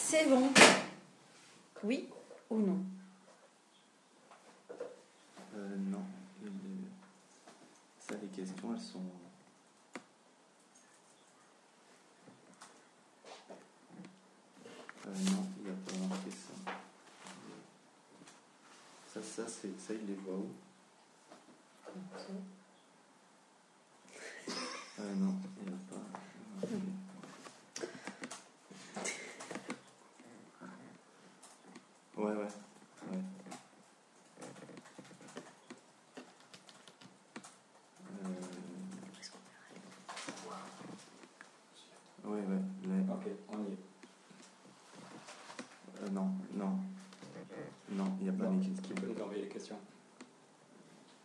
C'est bon. Oui ou non? Non. Ça, les questions, elles sont... non, il n'y a pas marqué ça. Ça, il les voit où? Non, il n'y a pas. Ouais. Ouais. Ok, on y est. Non, il n'y a pas les questions. Qui peut nous envoyer les questions?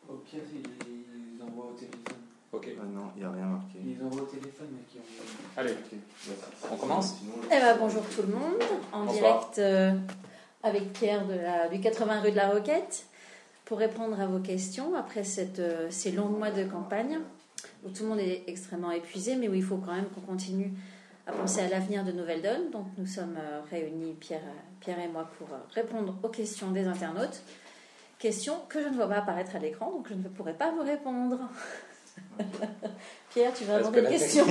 Au pire, ils envoient au téléphone. Ok. Non, il n'y a rien marqué. Ils envoient au téléphone, mais qui envoient. Allez, on commence? Bonjour tout le monde, en Bonsoir. direct avec Pierre du 80 rue de la Roquette pour répondre à vos questions après ces longs mois de campagne où tout le monde est extrêmement épuisé, mais où il faut quand même qu'on continue à penser à l'avenir de Nouvelle-Donne. Donc nous sommes réunis, Pierre et moi, pour répondre aux questions des internautes. Questions que je ne vois pas apparaître à l'écran, donc je ne pourrai pas vous répondre. Pierre, tu vas demander des questions.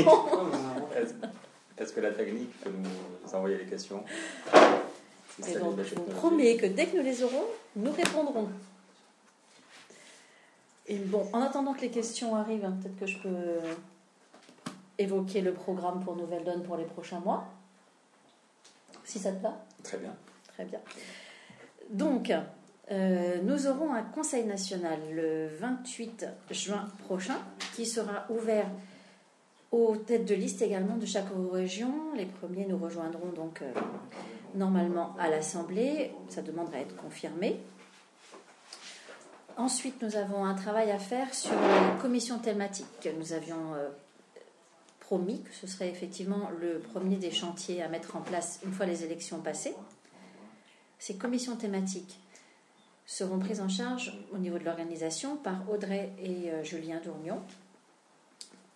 Est-ce que la technique peut nous envoyer les questions? Et donc, je vous promets que dès que nous les aurons, nous répondrons. Et bon, en attendant que les questions arrivent, peut-être que je peux évoquer le programme pour Nouvelle-Donne pour les prochains mois. Si ça te va? Très bien. Très bien. Donc, nous aurons un conseil national le 28 juin prochain qui sera ouvert aux têtes de liste également de chaque région. Les premiers nous rejoindront donc normalement à l'Assemblée. Ça demandera à être confirmé. Ensuite, nous avons un travail à faire sur les commissions thématiques. Nous avions promis que ce serait effectivement le premier des chantiers à mettre en place une fois les élections passées. Ces commissions thématiques seront prises en charge au niveau de l'organisation par Audrey et Julien Dournion.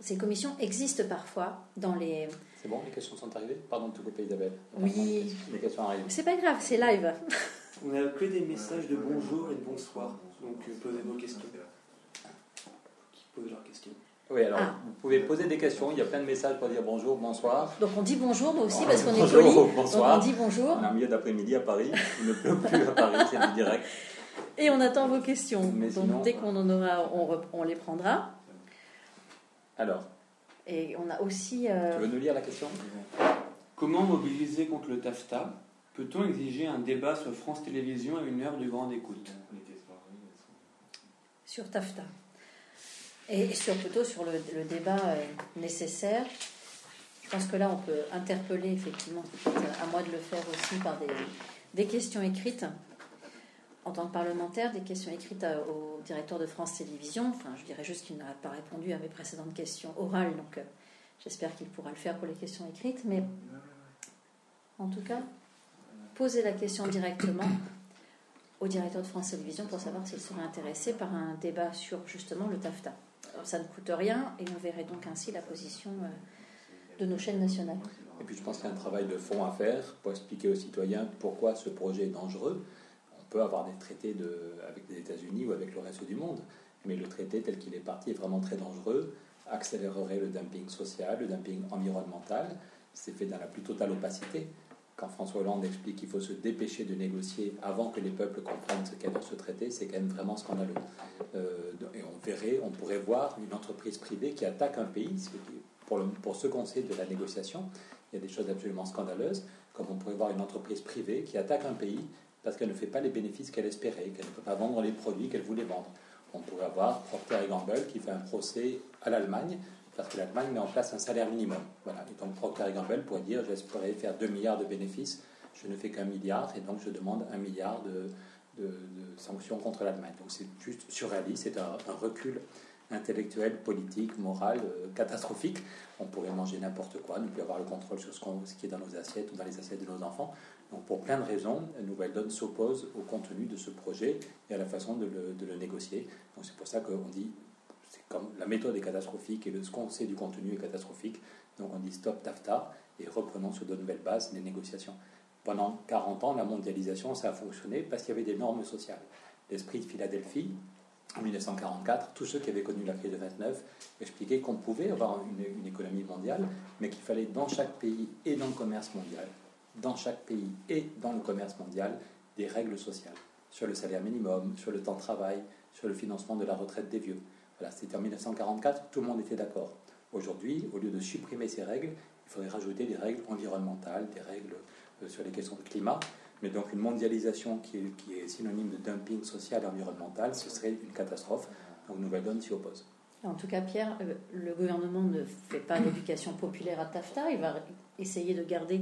Ces commissions existent parfois dans les... C'est bon, les questions sont arrivées? Pardon de te couper, Isabelle. Oui. Les questions arrivent. C'est pas grave, c'est live. On n'a que des messages de bonjour et de bonsoir. Donc posez vos questions. Qui posent leurs questions. Oui, alors vous pouvez poser des questions. Il y a plein de messages pour dire bonjour, bonsoir. Donc on dit bonjour, nous aussi, parce qu'on est Bonjour, polis. bonsoir. Donc on dit bonjour. On est en milieu d'après-midi à Paris. Il ne pleut plus à Paris, c'est du direct. Et on attend vos questions. Mais Donc sinon, dès qu'on en aura, on les prendra. Alors, Et on a aussi... tu veux nous lire la question? Comment mobiliser contre le TAFTA? Peut-on exiger un débat sur France Télévisions à une heure de grande écoute? Sur TAFTA. Et plutôt sur le débat nécessaire. Je pense que là, on peut interpeller, effectivement, c'est peut-être à moi de le faire aussi par des questions écrites. En tant que parlementaire, des questions écrites au directeur de France Télévisions. Enfin, je dirais juste qu'il n'a pas répondu à mes précédentes questions orales, donc j'espère qu'il pourra le faire pour les questions écrites. Mais en tout cas, poser la question directement au directeur de France Télévisions pour savoir s'il serait intéressé par un débat sur justement le TAFTA. Alors, ça ne coûte rien et on verrait donc ainsi la position de nos chaînes nationales. Et puis je pense qu'il y a un travail de fond à faire pour expliquer aux citoyens pourquoi ce projet est dangereux. On peut avoir des traités avec les États-Unis ou avec le reste du monde, mais le traité tel qu'il est parti est vraiment très dangereux, accélérerait le dumping social, le dumping environnemental. C'est fait dans la plus totale opacité. Quand François Hollande explique qu'il faut se dépêcher de négocier avant que les peuples comprennent ce qu'est dans ce traité, c'est quand même vraiment scandaleux. Et on pourrait voir une entreprise privée qui attaque un pays, pour ce qu'on sait de la négociation, il y a des choses absolument scandaleuses, comme on pourrait voir une entreprise privée qui attaque un pays parce qu'elle ne fait pas les bénéfices qu'elle espérait, qu'elle ne peut pas vendre les produits qu'elle voulait vendre. On pourrait avoir Procter & Gamble qui fait un procès à l'Allemagne parce que l'Allemagne met en place un salaire minimum. Voilà. Et donc Procter & Gamble pourrait dire j'espérais faire 2 milliards de bénéfices, je ne fais qu'1 milliard et donc je demande 1 milliard de sanctions contre l'Allemagne. Donc c'est juste surréaliste, c'est un recul intellectuel, politique, moral, catastrophique. On pourrait manger n'importe quoi, ne plus avoir le contrôle sur ce qui est dans nos assiettes ou dans les assiettes de nos enfants. Donc pour plein de raisons, Nouvelle-Donne s'oppose au contenu de ce projet et à la façon de le négocier. Donc c'est pour ça qu'on dit, c'est comme la méthode est catastrophique et ce qu'on sait du contenu est catastrophique. Donc on dit stop TAFTA et reprenons sur de nouvelles bases les négociations. Pendant 40 ans, la mondialisation, ça a fonctionné parce qu'il y avait des normes sociales. L'esprit de Philadelphie, en 1944, tous ceux qui avaient connu la crise de 29 expliquaient qu'on pouvait avoir une économie mondiale, mais qu'il fallait dans chaque pays et dans le commerce mondial, dans chaque pays et dans le commerce mondial, des règles sociales sur le salaire minimum, sur le temps de travail, sur le financement de la retraite des vieux. Voilà, c'était en 1944, tout le monde était d'accord. Aujourd'hui, au lieu de supprimer ces règles, il faudrait rajouter des règles environnementales, des règles sur les questions de climat. Mais donc une mondialisation qui est synonyme de dumping social et environnemental, ce serait une catastrophe. Donc Nouvelle Donne s'y oppose. En tout cas, Pierre, le gouvernement ne fait pas d'éducation populaire à TAFTA. Il va essayer de garder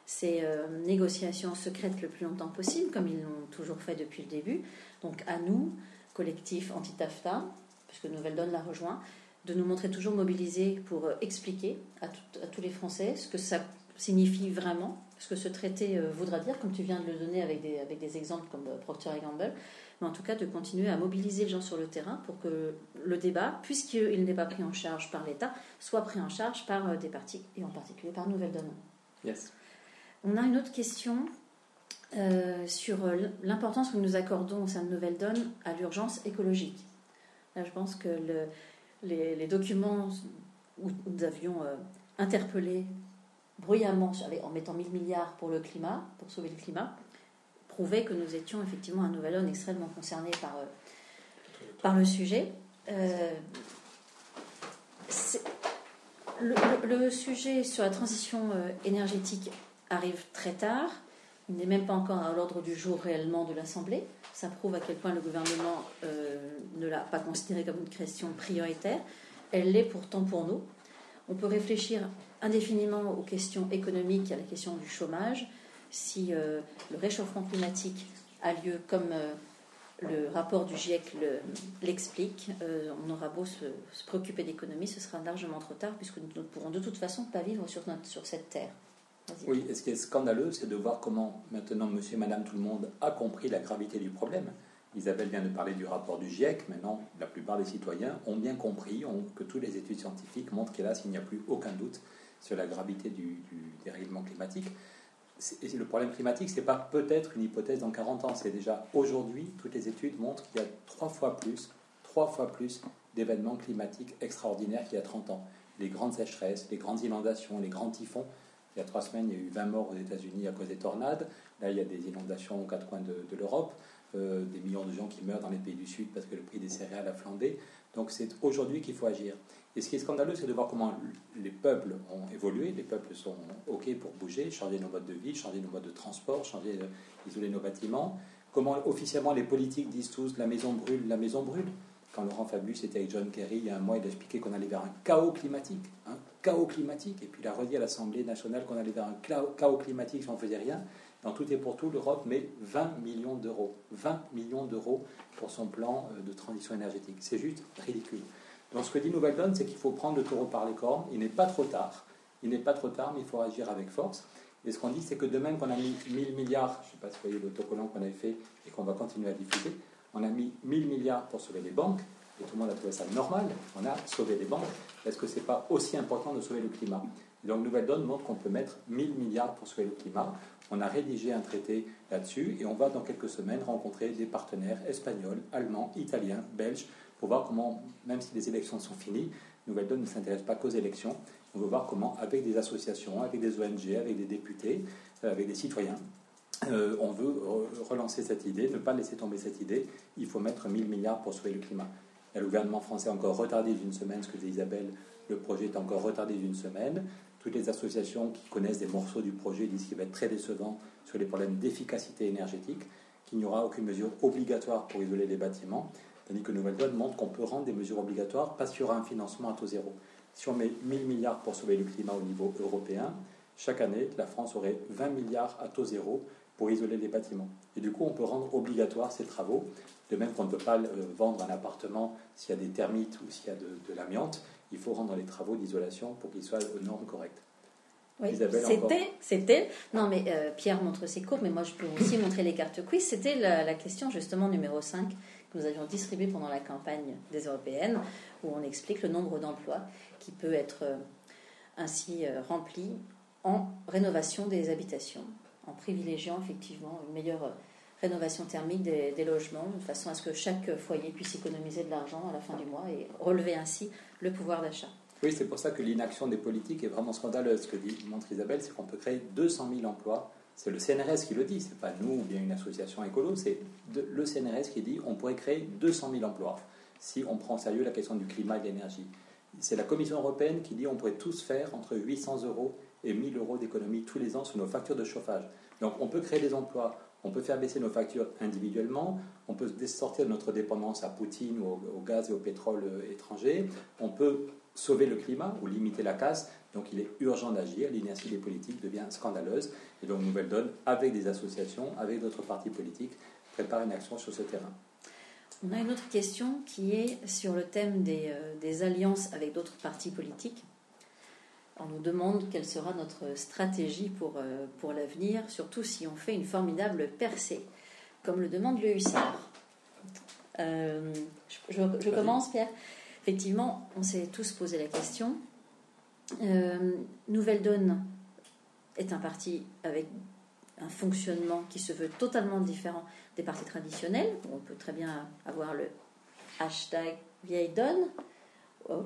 ces négociations secrètes le plus longtemps possible, comme ils l'ont toujours fait depuis le début. Donc à nous, collectif anti-TAFTA, puisque Nouvelle Donne l'a rejoint, de nous montrer toujours mobilisés pour expliquer à tous les Français ce que ça signifie vraiment, ce que ce traité voudra dire, comme tu viens de le donner avec des exemples comme Procter & Gamble, mais en tout cas de continuer à mobiliser les gens sur le terrain pour que le débat, puisqu'il n'est pas pris en charge par l'État, soit pris en charge par des partis, et en particulier par Nouvelle Donne. Yes. On a une autre question sur l'importance que nous accordons au sein de Nouvelle Donne à l'urgence écologique. Là, je pense que les documents où nous avions interpellé bruyamment en mettant 1000 milliards pour le climat, pour sauver le climat, prouvaient que nous étions effectivement à Nouvelle Donne extrêmement concernés par le sujet. Le sujet sur la transition énergétique arrive très tard. Il n'est même pas encore à l'ordre du jour réellement de l'Assemblée. Ça prouve à quel point le gouvernement ne l'a pas considérée comme une question prioritaire. Elle l'est pourtant pour nous. On peut réfléchir indéfiniment aux questions économiques, à la question du chômage. Si le réchauffement climatique a lieu comme le rapport du GIEC l'explique, on aura beau se préoccuper d'économie, ce sera largement trop tard, puisque nous ne pourrons de toute façon pas vivre sur cette terre. Vas-y. Oui, et ce qui est scandaleux, c'est de voir comment maintenant monsieur et madame tout le monde a compris la gravité du problème. Isabelle vient de parler du rapport du GIEC. Maintenant, la plupart des citoyens ont bien compris que toutes les études scientifiques montrent qu'hélas, il n'y a plus aucun doute sur la gravité du dérèglement climatique. Le problème climatique, ce n'est pas peut-être une hypothèse dans 40 ans. C'est déjà aujourd'hui, toutes les études montrent qu'il y a 3 fois plus d'événements climatiques extraordinaires qu'il y a 30 ans. Les grandes sécheresses, les grandes inondations, les grands typhons. Il y a 3 semaines, il y a eu 20 morts aux États-Unis à cause des tornades. Là, il y a des inondations aux 4 coins de l'Europe. Des millions de gens qui meurent dans les pays du Sud parce que le prix des céréales a flambé. Donc c'est aujourd'hui qu'il faut agir. Et ce qui est scandaleux, c'est de voir comment les peuples ont évolué. Les peuples sont OK pour bouger, changer nos modes de vie, changer nos modes de transport, isoler nos bâtiments. Comment officiellement les politiques disent tous la maison brûle, la maison brûle. Quand Laurent Fabius était avec John Kerry il y a un mois, il a expliqué qu'on allait vers un chaos climatique. Et puis il a redit à l'Assemblée nationale qu'on allait vers un chaos climatique si on ne faisait rien. Dans tout et pour tout, l'Europe met 20 millions d'euros. 20 millions d'euros pour son plan de transition énergétique. C'est juste ridicule. Donc ce que dit Nouvelle Donne, c'est qu'il faut prendre le taureau par les cornes. Il n'est pas trop tard. Mais il faut agir avec force. Et ce qu'on dit, c'est que de même qu'on a mis 1000 milliards, je ne sais pas si vous voyez l'autocollant qu'on avait fait et qu'on va continuer à diffuser, on a mis 1000 milliards pour sauver les banques, et tout le monde a trouvé ça normal, on a sauvé les banques. Est-ce que ce n'est pas aussi important de sauver le climat ? Et donc Nouvelle Donne montre qu'on peut mettre 1000 milliards pour sauver le climat. On a rédigé un traité là-dessus et on va dans quelques semaines rencontrer des partenaires espagnols, allemands, italiens, belges, pour voir comment, même si les élections sont finies, Nouvelle Donne ne s'intéresse pas qu'aux élections. On veut voir comment, avec des associations, avec des ONG, avec des députés, avec des citoyens, on veut relancer cette idée, ne pas laisser tomber cette idée. Il faut mettre 1000 milliards pour sauver le climat. Et le gouvernement français a encore retardé d'une semaine, ce que dit Isabelle, le projet est encore retardé d'une semaine. Toutes les associations qui connaissent des morceaux du projet disent qu'il va être très décevant sur les problèmes d'efficacité énergétique, qu'il n'y aura aucune mesure obligatoire pour isoler les bâtiments, tandis que Nouvelle Donne montre qu'on peut rendre des mesures obligatoires parce qu'il y aura un financement à taux zéro. Si on met 1000 milliards pour sauver le climat au niveau européen, chaque année, la France aurait 20 milliards à taux zéro pour isoler les bâtiments. Et du coup, on peut rendre obligatoire ces travaux, de même qu'on ne peut pas vendre un appartement s'il y a des termites ou s'il y a de l'amiante. Il faut rendre les travaux d'isolation pour qu'ils soient aux normes correctes. Oui, Isabelle, c'était. Non, mais Pierre montre ses cours, mais moi je peux aussi montrer les cartes quiz. C'était la question justement numéro 5 que nous avions distribuée pendant la campagne des européennes, où on explique le nombre d'emplois qui peut être ainsi rempli en rénovation des habitations. en privilégiant effectivement une meilleure rénovation thermique des logements, de façon à ce que chaque foyer puisse économiser de l'argent à la fin du mois et relever ainsi le pouvoir d'achat. Oui, c'est pour ça que l'inaction des politiques est vraiment scandaleuse. Ce que montre Isabelle, c'est qu'on peut créer 200 000 emplois. C'est le CNRS qui le dit, c'est pas nous ou bien une association écolo, c'est le CNRS qui dit on pourrait créer 200 000 emplois si on prend au sérieux la question du climat et de l'énergie. C'est la Commission européenne qui dit on pourrait tous faire entre 800 € et 1 000 € d'économie tous les ans sur nos factures de chauffage. Donc on peut créer des emplois, on peut faire baisser nos factures individuellement, on peut sortir de notre dépendance à Poutine ou au gaz et au pétrole étranger, on peut sauver le climat ou limiter la casse. Donc il est urgent d'agir, l'inertie des politiques devient scandaleuse. Et donc Nouvelle Donne, avec des associations, avec d'autres partis politiques, prépare une action sur ce terrain. On a une autre question qui est sur le thème des alliances avec d'autres partis politiques. On nous demande quelle sera notre stratégie pour l'avenir, surtout si on fait une formidable percée, comme le demande le Hussard. Je commence, Pierre. Effectivement, on s'est tous posé la question. Nouvelle Donne est un parti avec un fonctionnement qui se veut totalement différent des partis traditionnels. On peut très bien avoir le hashtag vieille donne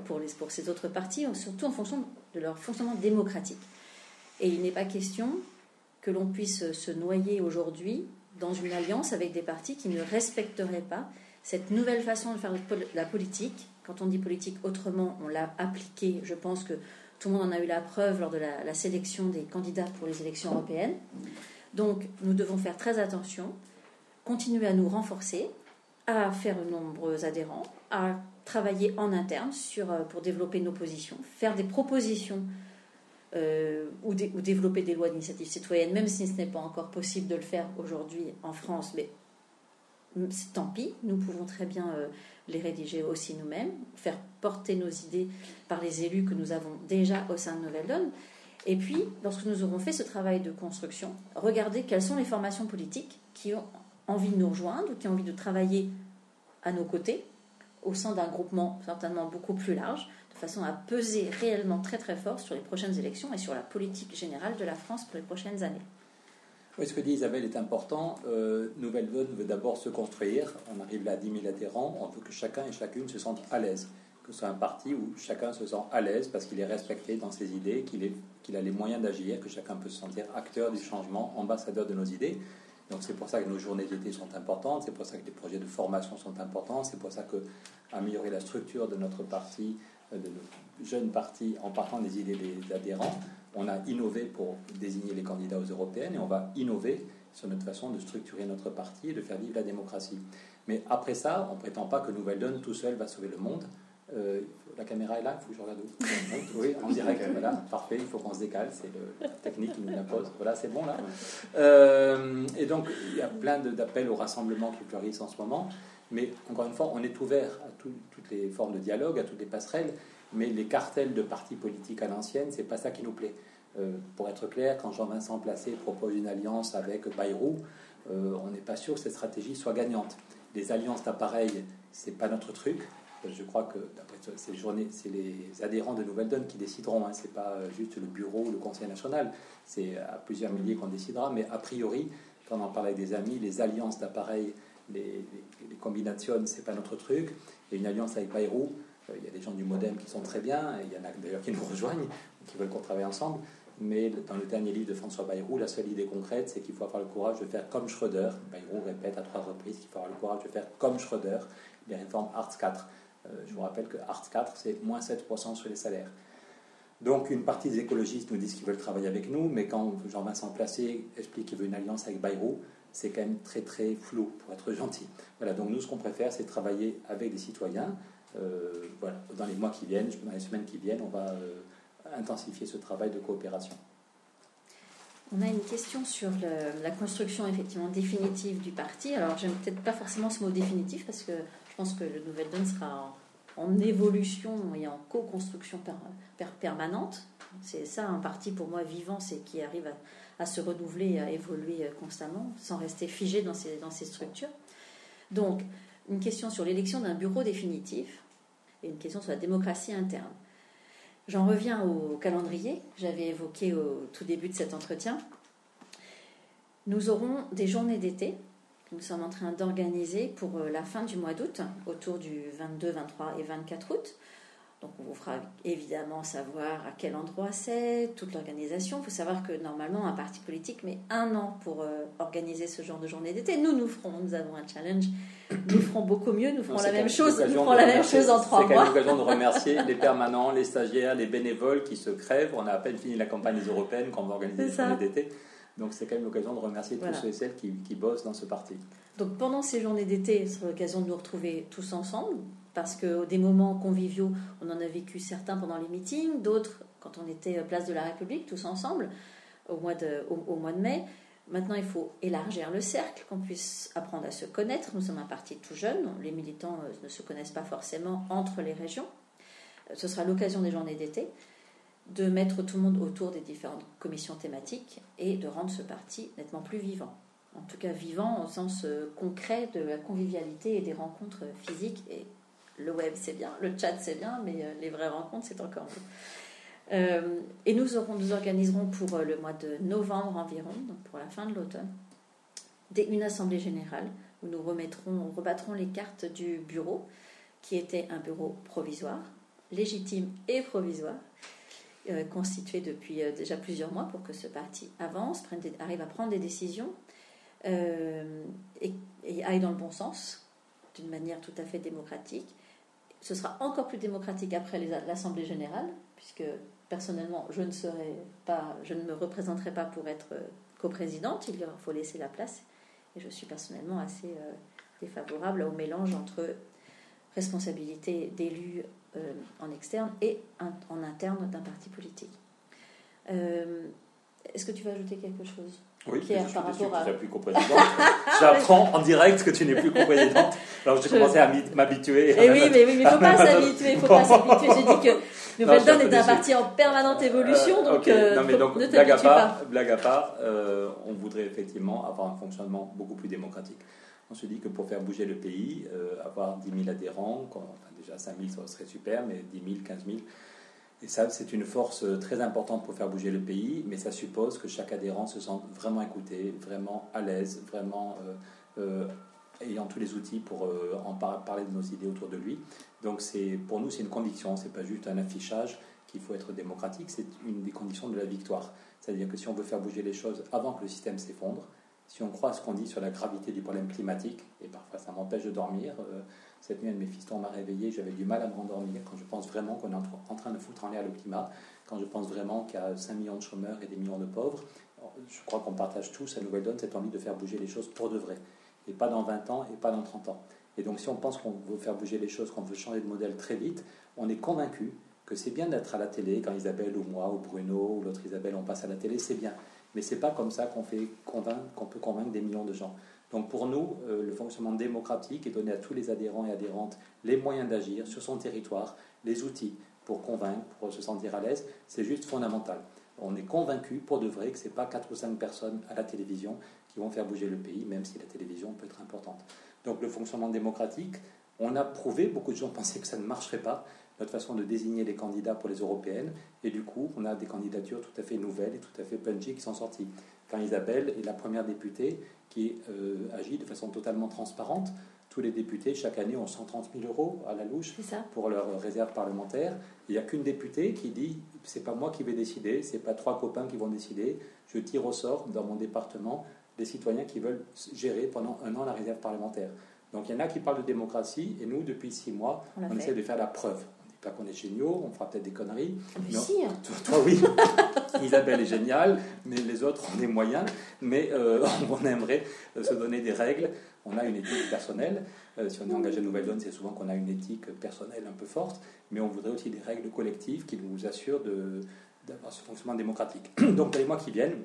pour ces autres partis, surtout en fonction de leur fonctionnement démocratique. Et il n'est pas question que l'on puisse se noyer aujourd'hui dans une alliance avec des partis qui ne respecteraient pas cette nouvelle façon de faire la politique. Quand on dit politique autrement, on l'a appliquée. Je pense que tout le monde en a eu la preuve lors de la sélection des candidats pour les élections européennes. Donc, nous devons faire très attention, continuer à nous renforcer, à faire de nombreux adhérents, à travailler en interne pour développer nos positions, faire des propositions ou développer des lois d'initiative citoyenne, même si ce n'est pas encore possible de le faire aujourd'hui en France, mais tant pis, nous pouvons très bien les rédiger aussi nous-mêmes, faire porter nos idées par les élus que nous avons déjà au sein de Nouvelle Donne. Et puis, lorsque nous aurons fait ce travail de construction, regardez quelles sont les formations politiques qui ont envie de nous rejoindre ou qui ont envie de travailler à nos côtés, au sein d'un groupement certainement beaucoup plus large, de façon à peser réellement très très fort sur les prochaines élections et sur la politique générale de la France pour les prochaines années. Oui, ce que dit Isabelle est important. Nouvelle Donne veut d'abord se construire. On arrive là à 10 000 adhérents. On veut que chacun et chacune se sente à l'aise. Que ce soit un parti où chacun se sent à l'aise parce qu'il est respecté dans ses idées, qu'il a les moyens d'agir, que chacun peut se sentir acteur du changement, ambassadeur de nos idées. Donc c'est pour ça que nos journées d'été sont importantes, c'est pour ça que les projets de formation sont importants, c'est pour ça que améliorer la structure de notre parti, de nos jeunes partis en partant des idées des adhérents. On a innové pour désigner les candidats aux européennes et on va innover sur notre façon de structurer notre parti et de faire vivre la démocratie. Mais après ça, on ne prétend pas que Nouvelle Donne tout seul va sauver le monde. La caméra est là, il faut que je regarde où. Oui, en direct, voilà, parfait, il faut qu'on se décale, c'est la technique qui nous l'impose. Voilà, c'est bon là. Et donc, il y a plein d'appels au rassemblement qui fleurissent en ce moment, mais encore une fois, on est ouvert à toutes les formes de dialogue, à toutes les passerelles, mais les cartels de partis politiques à l'ancienne, c'est pas ça qui nous plaît. Pour être clair, quand Jean-Vincent Placé propose une alliance avec Bayrou, on n'est pas sûr que cette stratégie soit gagnante. Les alliances d'appareils, c'est pas notre truc. Je crois que d'après ces journées, c'est les adhérents de Nouvelle Donne qui décideront. Hein. C'est pas juste le bureau ou le conseil national. C'est à plusieurs milliers qu'on décidera. Mais a priori, quand on en parle avec des amis, les alliances d'appareils, les combinations, c'est pas notre truc. Et une alliance avec Bayrou, il y a des gens du Modem qui sont très bien. Et il y en a d'ailleurs qui nous rejoignent, qui veulent qu'on travaille ensemble. Mais dans le dernier livre de François Bayrou, la seule idée concrète, c'est qu'il faut avoir le courage de faire comme Schröder. Bayrou répète à 3 reprises qu'il faut avoir le courage de faire comme Schröder, les réformes Hartz IV. Je vous rappelle que Hartz IV, c'est moins 7% sur les salaires. Donc, une partie des écologistes nous disent qu'ils veulent travailler avec nous, mais quand Jean-Vincent Placé explique qu'il veut une alliance avec Bayrou, c'est quand même très très flou, pour être gentil. Voilà, donc nous, ce qu'on préfère, c'est travailler avec des citoyens. Voilà, dans les mois qui viennent, dans les semaines qui viennent, on va intensifier ce travail de coopération. On a une question sur la construction effectivement définitive du parti. Alors, j'aime peut-être pas forcément ce mot définitif parce que je pense que le Nouvelle Donne sera en évolution et en co-construction permanente. C'est ça un parti pour moi vivant, c'est qui arrive à se renouveler et à évoluer constamment sans rester figé dans ces structures. Donc, une question sur l'élection d'un bureau définitif et une question sur la démocratie interne. J'en reviens au calendrier que j'avais évoqué au tout début de cet entretien. Nous aurons des journées d'été que nous sommes en train d'organiser pour la fin du mois d'août, autour du 22, 23 et 24 août. Donc on vous fera évidemment savoir à quel endroit c'est, toute l'organisation. Il faut savoir que normalement un parti politique met 1 an pour organiser ce genre de journée d'été. Nous avons un challenge, nous ferons beaucoup mieux, nous ferons la même chose en 3 mois. C'est quand même l'occasion de remercier les permanents, les stagiaires, les bénévoles qui se crèvent. On a à peine fini la campagne des européennes quand on va organiser les journées d'été. Donc c'est quand même l'occasion de remercier tous ceux et celles qui bossent dans ce parti. Donc pendant ces journées d'été, ce sera l'occasion de nous retrouver tous ensemble, parce que des moments conviviaux, on en a vécu certains pendant les meetings, d'autres quand on était place de la République, tous ensemble, au mois de mai. Maintenant, il faut élargir le cercle, qu'on puisse apprendre à se connaître. Nous sommes un parti tout jeune, les militants ne se connaissent pas forcément entre les régions. Ce sera l'occasion des journées d'été de mettre tout le monde autour des différentes commissions thématiques et de rendre ce parti nettement plus vivant. En tout cas, vivant au sens concret de la convivialité et des rencontres physiques. Et le web, c'est bien, le chat, c'est bien, mais les vraies rencontres, c'est encore mieux. Et nous organiserons pour le mois de novembre environ, donc pour la fin de l'automne, une assemblée générale où nous rebattrons les cartes du bureau, qui était un bureau provisoire, légitime et provisoire, constitué depuis déjà plusieurs mois pour que ce parti avance, arrive à prendre des décisions et aille dans le bon sens, d'une manière tout à fait démocratique. Ce sera encore plus démocratique après l'Assemblée générale, puisque personnellement, je ne me représenterai pas pour être coprésidente. Il faut laisser la place. Et je suis personnellement assez défavorable au mélange entre responsabilité d'élus en externe et en interne d'un parti politique. Est-ce que tu veux ajouter quelque chose, oui, Pierre, par rapport à... Tu n'es plus coprésidente. J'apprends en direct que tu n'es plus coprésidente. Alors j'ai commencé à m'habituer. Oui, mais il ne faut pas s'habituer. J'ai dit que Nouvelle Donne est un parti en permanente évolution, donc, ne t'habitue pas. Blague à part, on voudrait effectivement avoir un fonctionnement beaucoup plus démocratique. On se dit que pour faire bouger le pays, avoir 10 000 adhérents, déjà 5 000 ça serait super, mais 10 000, 15 000, et ça c'est une force très importante pour faire bouger le pays, mais ça suppose que chaque adhérent se sente vraiment écouté, vraiment à l'aise, vraiment ayant tous les outils pour parler de nos idées autour de lui. Donc pour nous c'est une conviction, c'est pas juste un affichage qu'il faut être démocratique, c'est une des conditions de la victoire. C'est-à-dire que si on veut faire bouger les choses avant que le système s'effondre, si on croit ce qu'on dit sur la gravité du problème climatique, et parfois ça m'empêche de dormir, cette nuit un de mes fistons m'a réveillé, j'avais du mal à me rendormir quand je pense vraiment qu'on est en train de foutre en l'air le climat, quand je pense vraiment qu'il y a 5 millions de chômeurs et des millions de pauvres. Je crois qu'on partage tous à Nouvelle Donne cette envie de faire bouger les choses pour de vrai, et pas dans 20 ans et pas dans 30 ans. Et donc si on pense qu'on veut faire bouger les choses, qu'on veut changer de modèle très vite, on est convaincu que c'est bien d'être à la télé, quand Isabelle ou moi ou Bruno ou l'autre Isabelle on passe à la télé, c'est bien. Mais ce n'est pas comme ça qu'on peut convaincre des millions de gens. Donc pour nous, le fonctionnement démocratique est donner à tous les adhérents et adhérentes les moyens d'agir sur son territoire, les outils pour convaincre, pour se sentir à l'aise, c'est juste fondamental. On est convaincu pour de vrai que ce n'est pas 4 ou 5 personnes à la télévision qui vont faire bouger le pays, même si la télévision peut être importante. Donc le fonctionnement démocratique, on a prouvé, beaucoup de gens pensaient que ça ne marcherait pas, notre façon de désigner les candidats pour les européennes, et du coup, on a des candidatures tout à fait nouvelles et tout à fait punchy qui sont sorties. Quand Isabelle est la première députée qui agit de façon totalement transparente, tous les députés, chaque année, ont 130 000 € à la louche pour leur réserve parlementaire. Il n'y a qu'une députée qui dit « c'est pas moi qui vais décider, c'est pas 3 copains qui vont décider, je tire au sort dans mon département des citoyens qui veulent gérer pendant 1 an la réserve parlementaire ». Donc il y en a qui parlent de démocratie, et nous, depuis 6 mois, on essaie de faire la preuve. Pas qu'on est géniaux, on fera peut-être des conneries. Mais si, hein. Toi, oui. Isabelle est géniale, mais les autres, on est moyens. Mais on aimerait se donner des règles. On a une éthique personnelle. Si on est engagé à Nouvelle Donne, c'est souvent qu'on a une éthique personnelle un peu forte. Mais on voudrait aussi des règles collectives qui nous assurent d'avoir ce fonctionnement démocratique. Donc, dans les mois qui viennent,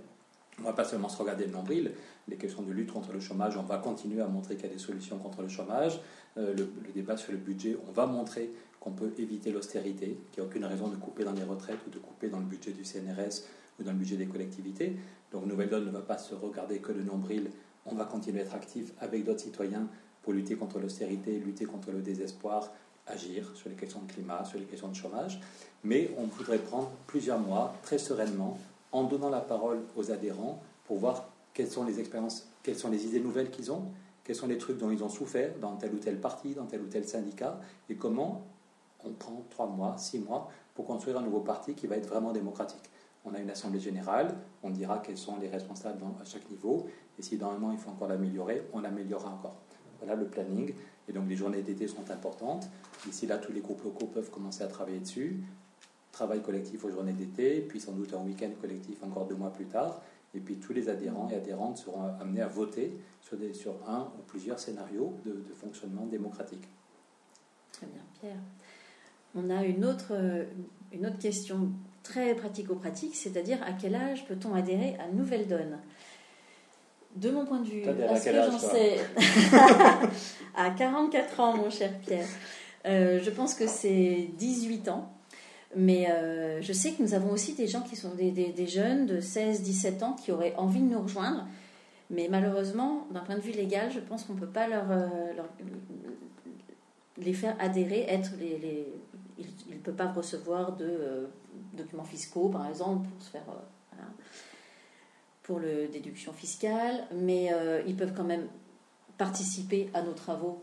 on ne va pas seulement se regarder le nombril, les questions de lutte contre le chômage, on va continuer à montrer qu'il y a des solutions contre le chômage. Le débat sur le budget, on va montrer qu'on peut éviter l'austérité, qu'il n'y a aucune raison de couper dans les retraites ou de couper dans le budget du CNRS ou dans le budget des collectivités. Donc Nouvelle Donne ne va pas se regarder que le nombril, on va continuer à être actif avec d'autres citoyens pour lutter contre l'austérité, lutter contre le désespoir, agir sur les questions de climat, sur les questions de chômage. Mais on voudrait prendre plusieurs mois, très sereinement, en donnant la parole aux adhérents pour voir quelles sont les expériences, quelles sont les idées nouvelles qu'ils ont, quels sont les trucs dont ils ont souffert dans tel ou tel parti, dans tel ou tel syndicat, et comment on prend 3 mois, 6 mois pour construire un nouveau parti qui va être vraiment démocratique. On a une assemblée générale, on dira quels sont les responsables à chaque niveau, et si dans un an il faut encore l'améliorer, on l'améliorera encore. Voilà le planning, et donc les journées d'été sont importantes. D'ici là, tous les groupes locaux peuvent commencer à travailler dessus. Travail collectif aux journées d'été, puis sans doute un week-end collectif encore 2 mois plus tard, et puis tous les adhérents et adhérentes seront amenés à voter sur un ou plusieurs scénarios de fonctionnement démocratique. Très bien, Pierre. On a une autre question très pratico-pratique, c'est-à-dire à quel âge peut-on adhérer à Nouvelle Donne ? De mon point de vue, à ce que j'en sais, à 44 ans, mon cher Pierre, je pense que c'est 18 ans. Mais je sais que nous avons aussi des gens qui sont des jeunes de 16-17 ans qui auraient envie de nous rejoindre. Mais malheureusement, d'un point de vue légal, je pense qu'on ne peut pas les faire adhérer, ils ne peuvent pas recevoir de documents fiscaux, par exemple, pour se faire pour la déduction fiscale, mais ils peuvent quand même participer à nos travaux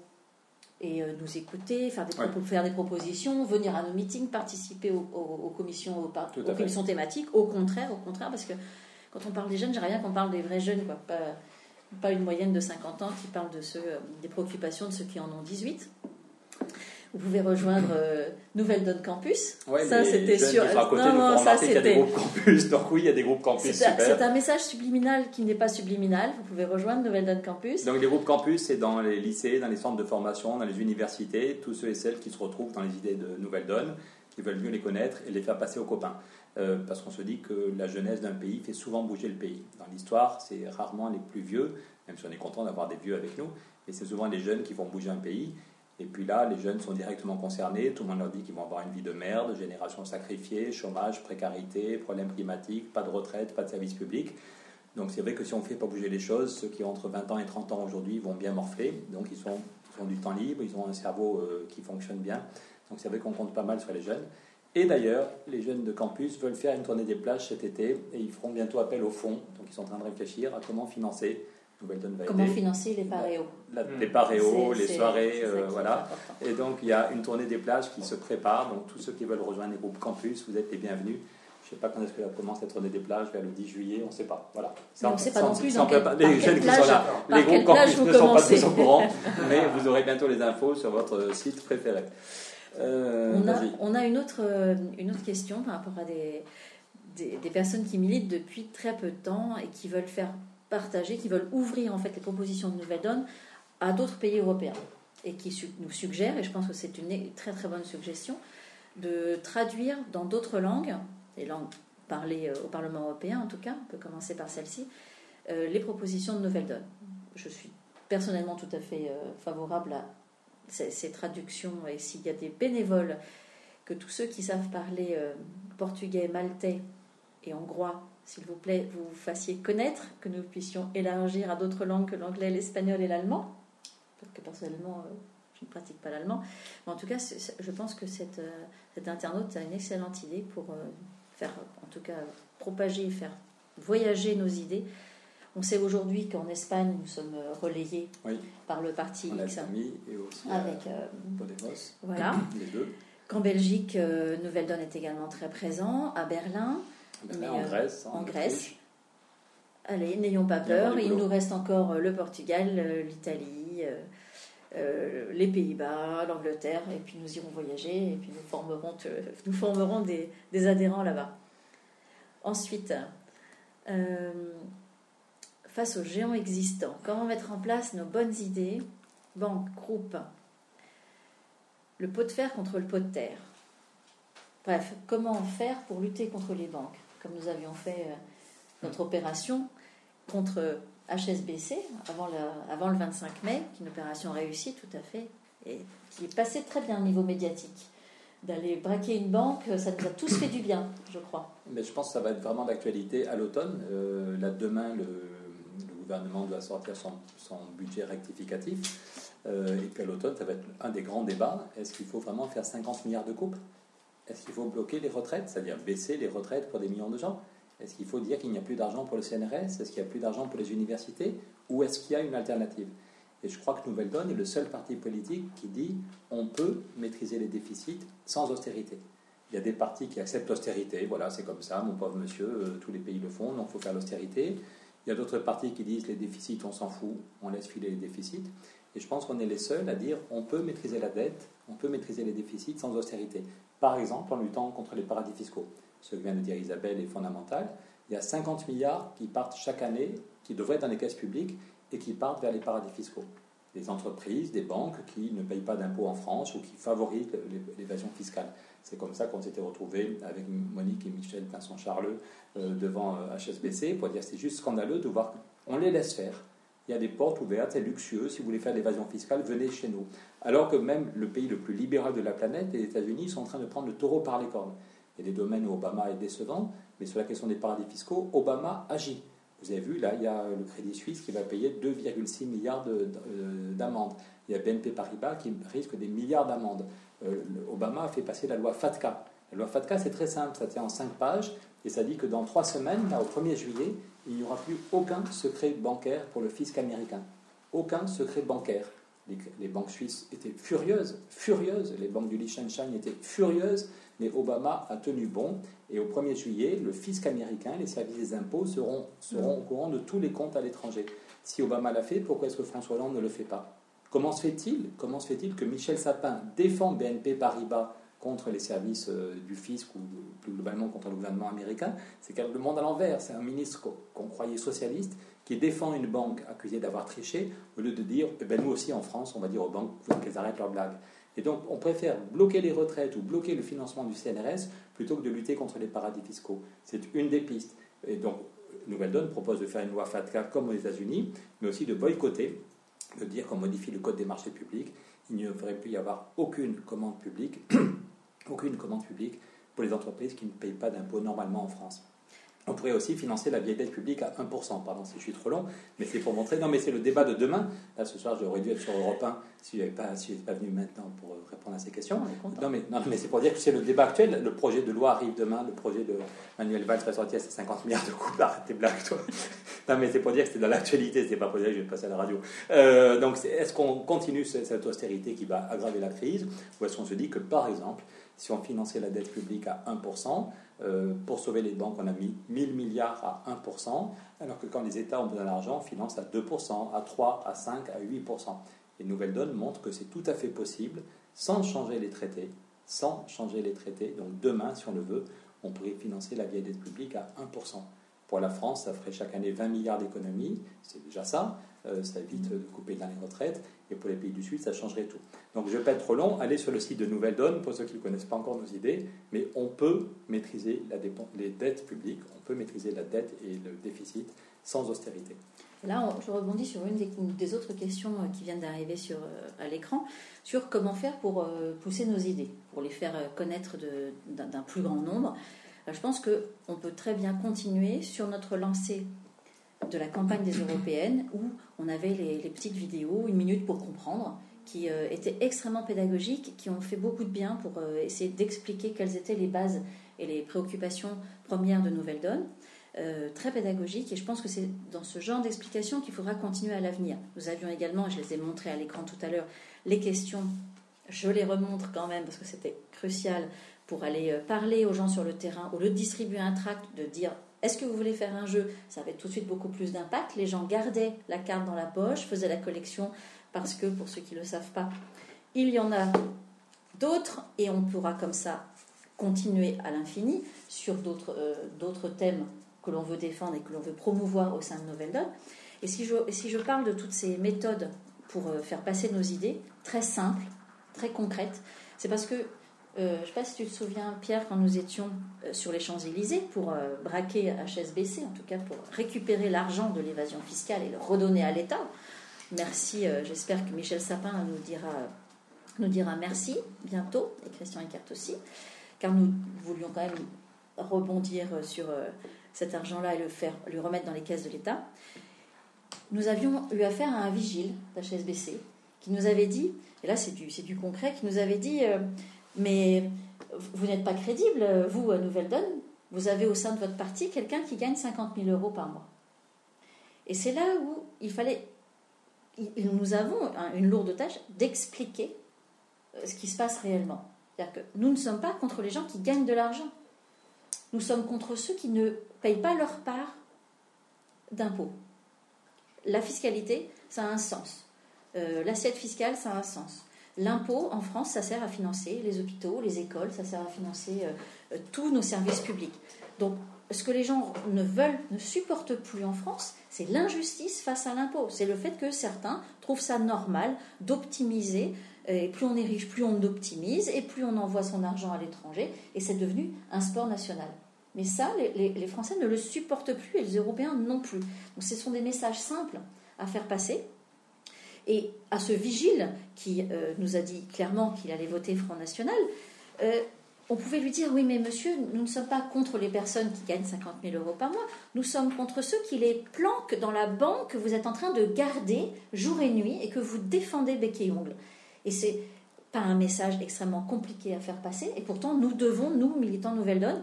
et nous écouter, faire des propositions, venir à nos meetings, participer aux commissions thématiques. Au contraire, parce que quand on parle des jeunes, j'aimerais bien qu'on parle des vrais jeunes, quoi. Pas une moyenne de 50 ans qui parle des préoccupations de ceux qui en ont 18. Vous pouvez rejoindre Nouvelle Donne Campus. Ouais, ça, c'était sûr. Il y a des groupes campus. Donc oui, il y a des groupes campus. C'est un message subliminal qui n'est pas subliminal. Vous pouvez rejoindre Nouvelle Donne Campus. Donc les groupes campus, c'est dans les lycées, dans les centres de formation, dans les universités, tous ceux et celles qui se retrouvent dans les idées de Nouvelle Donne, qui veulent mieux les connaître et les faire passer aux copains. Parce qu'on se dit que la jeunesse d'un pays fait souvent bouger le pays. Dans l'histoire, c'est rarement les plus vieux, même si on est content d'avoir des vieux avec nous, et c'est souvent les jeunes qui vont bouger un pays. Et puis là, les jeunes sont directement concernés. Tout le monde leur dit qu'ils vont avoir une vie de merde, génération sacrifiée, chômage, précarité, problèmes climatiques, pas de retraite, pas de service public. Donc c'est vrai que si on ne fait pas bouger les choses, ceux qui ont entre 20 ans et 30 ans aujourd'hui vont bien morfler. Donc ils ont du temps libre, ils ont un cerveau qui fonctionne bien. Donc c'est vrai qu'on compte pas mal sur les jeunes. Et d'ailleurs, les jeunes de campus veulent faire une tournée des plages cet été et ils feront bientôt appel au fonds. Donc ils sont en train de réfléchir à comment financer. Comment financer les paréos. Les paréos, les soirées, voilà. Et donc, il y a une tournée des plages qui se prépare. Donc, tous ceux qui veulent rejoindre les groupes campus, vous êtes les bienvenus. Je ne sais pas quand est-ce que commence cette tournée des plages, vers le 10 juillet, on ne sait pas. Voilà. On ne sait pas non plus les jeunes qui sont là, les groupes campus ne sont pas tous au courant, mais vous aurez bientôt les infos sur votre site préféré. On a une autre question par rapport à des personnes qui militent depuis très peu de temps et qui veulent faire partager, qui veulent ouvrir en fait les propositions de Nouvelle Donne à d'autres pays européens et qui nous suggèrent, et je pense que c'est une très très bonne suggestion, de traduire dans d'autres langues, les langues parlées au Parlement européen en tout cas, on peut commencer par celle-ci, les propositions de Nouvelle Donne. Je suis personnellement tout à fait favorable à ces traductions, et s'il y a des bénévoles, que tous ceux qui savent parler portugais, maltais et hongrois, s'il vous plaît, vous fassiez connaître, que nous puissions élargir à d'autres langues que l'anglais, l'espagnol et l'allemand. Parce que personnellement, je ne pratique pas l'allemand. Mais en tout cas, je pense que cet internaute a une excellente idée pour faire, en tout cas, propager, faire voyager nos idées. On sait aujourd'hui qu'en Espagne, nous sommes relayés par le parti X. Et aussi avec Podemos. Voilà. Les deux. Qu'en Belgique, Nouvelle Donne est également très présent, à Berlin. Mais en Grèce. En Grèce. Allez, n'ayons pas peur. Il nous reste encore le Portugal, l'Italie, les Pays-Bas, l'Angleterre, et puis nous irons voyager, et puis nous formerons des adhérents là-bas. Ensuite, face aux géants existants, comment mettre en place nos bonnes idées, banques, groupes, le pot de fer contre le pot de terre. Bref, comment faire pour lutter contre les banques ? Comme nous avions fait notre opération contre HSBC avant le 25 mai, qui est une opération réussie tout à fait, et qui est passée très bien au niveau médiatique. D'aller braquer une banque, ça nous a tous fait du bien, je crois. Mais je pense que ça va être vraiment d'actualité à l'automne. Là, demain, le gouvernement doit sortir son budget rectificatif. Et puis à l'automne, ça va être un des grands débats. Est-ce qu'il faut vraiment faire 50 milliards de coupes ? Est-ce qu'il faut bloquer les retraites, c'est-à-dire baisser les retraites pour des millions de gens ? Est-ce qu'il faut dire qu'il n'y a plus d'argent pour le CNRS? Est-ce qu'il n'y a plus d'argent pour les universités? Ou est-ce qu'il y a une alternative? Et je crois que Nouvelle Donne est le seul parti politique qui dit on peut maîtriser les déficits sans austérité. Il y a des partis qui acceptent l'austérité, voilà, c'est comme ça, mon pauvre monsieur, tous les pays le font, donc il faut faire l'austérité. Il y a d'autres partis qui disent les déficits, on s'en fout, on laisse filer les déficits. Et je pense qu'on est les seuls à dire on peut maîtriser la dette, on peut maîtriser les déficits sans austérité. Par exemple, en luttant contre les paradis fiscaux. Ce que vient de dire Isabelle est fondamental. Il y a 50 milliards qui partent chaque année, qui devraient être dans les caisses publiques et qui partent vers les paradis fiscaux. Des entreprises, des banques qui ne payent pas d'impôts en France ou qui favorisent l'évasion fiscale. C'est comme ça qu'on s'était retrouvés avec Monique et Michel Pinson-Charleux devant HSBC pour dire c'est juste scandaleux de voir qu'on les laisse faire. Il y a des portes ouvertes, c'est luxueux. Si vous voulez faire de l'évasion fiscale, venez chez nous. Alors que même le pays le plus libéral de la planète, les États-Unis, sont en train de prendre le taureau par les cornes. Il y a des domaines où Obama est décevant, mais sur la question des paradis fiscaux, Obama agit. Vous avez vu, là, il y a le Crédit Suisse qui va payer 2,6 milliards d'amendes. Il y a BNP Paribas qui risque des milliards d'amendes. Obama a fait passer la loi FATCA. La loi FATCA, c'est très simple, ça tient en 5 pages, et ça dit que dans 3 semaines, là, au 1er juillet, il n'y aura plus aucun secret bancaire pour le fisc américain. Aucun secret bancaire. Les banques suisses étaient furieuses, les banques du Liechtenstein étaient furieuses, mais Obama a tenu bon, et au 1er juillet, le fisc américain, les services des impôts seront au courant de tous les comptes à l'étranger. Si Obama l'a fait, pourquoi est-ce que François Hollande ne le fait pas? Comment se fait-il que Michel Sapin défend BNP Paribas contre les services du fisc ou plus globalement contre le gouvernement américain? C'est le monde à l'envers. C'est un ministre qu'on croyait socialiste qui défend une banque accusée d'avoir triché au lieu de dire nous aussi en France, on va dire aux banques qu'elles arrêtent leurs blagues. Et donc on préfère bloquer les retraites ou bloquer le financement du CNRS plutôt que de lutter contre les paradis fiscaux. C'est une des pistes. Et donc Nouvelle Donne propose de faire une loi FATCA comme aux États-Unis, mais aussi de boycotter, de dire qu'on modifie le code des marchés publics. Il ne devrait plus y avoir aucune commande publique pour les entreprises qui ne payent pas d'impôts normalement en France. On pourrait aussi financer la vieille dette publique à 1%. Pardon si je suis trop long, mais c'est pour montrer. Non, mais c'est le débat de demain. Là, ce soir, j'aurais dû être sur Europe 1 si je n'étais pas venu maintenant pour répondre à ces questions. Non, mais c'est pour dire que c'est le débat actuel. Le projet de loi arrive demain. Le projet de Manuel Valls va sortir, c'est 50 milliards de coupes. Arrête tes blagues, toi. Non, mais c'est pour dire que c'était dans l'actualité. C'est pas pour dire que je vais passer à la radio. Donc, est-ce qu'on continue cette austérité qui va aggraver la crise, ou est-ce qu'on se dit que, par exemple, si on finançait la dette publique à 1%, pour sauver les banques, on a mis 1000 milliards à 1%, alors que quand les États ont besoin d'argent, on finance à 2%, à 3%, à 5%, à 8%. Et Nouvelle Donne montre que c'est tout à fait possible, sans changer les traités. Donc demain, si on le veut, on pourrait financer la vieille dette publique à 1%. Pour la France, ça ferait chaque année 20 milliards d'économies, c'est déjà ça. Ça évite de couper dans les retraites, et pour les pays du Sud, ça changerait tout. Donc je ne vais pas être trop long, allez sur le site de Nouvelle Donne, pour ceux qui ne connaissent pas encore nos idées, mais on peut maîtriser les dettes publiques, on peut maîtriser la dette et le déficit sans austérité. Là, je rebondis sur une des autres questions qui viennent d'arriver à l'écran, sur comment faire pour pousser nos idées, pour les faire connaître d'un plus grand nombre. Je pense qu'on peut très bien continuer sur notre lancée de la campagne des européennes où on avait les petites vidéos, 1 minute pour comprendre, qui étaient extrêmement pédagogiques, qui ont fait beaucoup de bien pour essayer d'expliquer quelles étaient les bases et les préoccupations premières de Nouvelle Donne. Très pédagogique, et je pense que c'est dans ce genre d'explication qu'il faudra continuer à l'avenir. Nous avions également, je les ai montrées à l'écran tout à l'heure, les questions, je les remontre quand même parce que c'était crucial pour aller parler aux gens sur le terrain, au lieu de distribuer un tract, de dire est-ce que vous voulez faire un jeu, ça avait tout de suite beaucoup plus d'impact. Les gens gardaient la carte dans la poche, faisaient la collection, parce que pour ceux qui ne le savent pas, il y en a d'autres, et on pourra comme ça continuer à l'infini sur d'autres thèmes que l'on veut défendre et que l'on veut promouvoir au sein de Nouvelle Donne. Et si je parle de toutes ces méthodes pour faire passer nos idées, très simples, très concrètes, c'est parce que, je ne sais pas si tu te souviens, Pierre, quand nous étions sur les Champs-Élysées pour braquer HSBC, en tout cas pour récupérer l'argent de l'évasion fiscale et le redonner à l'État. Merci, j'espère que Michel Sapin nous dira merci bientôt, et Christian Eckert aussi, car nous voulions quand même rebondir sur cet argent-là et le remettre dans les caisses de l'État. Nous avions eu affaire à un vigile d'HSBC qui nous avait dit, et là c'est du concret, qui nous avait dit mais vous n'êtes pas crédible, vous, à Nouvelle Donne, vous avez au sein de votre parti quelqu'un qui gagne 50 000 euros par mois. Et c'est là où nous avons une lourde tâche d'expliquer ce qui se passe réellement. C'est-à-dire que nous ne sommes pas contre les gens qui gagnent de l'argent. Nous sommes contre ceux qui ne payent pas leur part d'impôts. La fiscalité, ça a un sens. L'assiette fiscale, ça a un sens. L'impôt, en France, ça sert à financer les hôpitaux, les écoles, ça sert à financer tous nos services publics. Donc, ce que les gens ne supportent plus en France, c'est l'injustice face à l'impôt. C'est le fait que certains trouvent ça normal d'optimiser. Et plus on est riche, plus on optimise, et plus on envoie son argent à l'étranger. Et c'est devenu un sport national. Mais ça, les Français ne le supportent plus, et les Européens non plus. Donc ce sont des messages simples à faire passer. Et à ce vigile qui nous a dit clairement qu'il allait voter Front National, on pouvait lui dire, oui mais monsieur, nous ne sommes pas contre les personnes qui gagnent 50 000 euros par mois, nous sommes contre ceux qui les planquent dans la banque que vous êtes en train de garder jour et nuit et que vous défendez bec et ongle. Et c'est pas un message extrêmement compliqué à faire passer, et pourtant nous devons, nous militants Nouvelle Donne,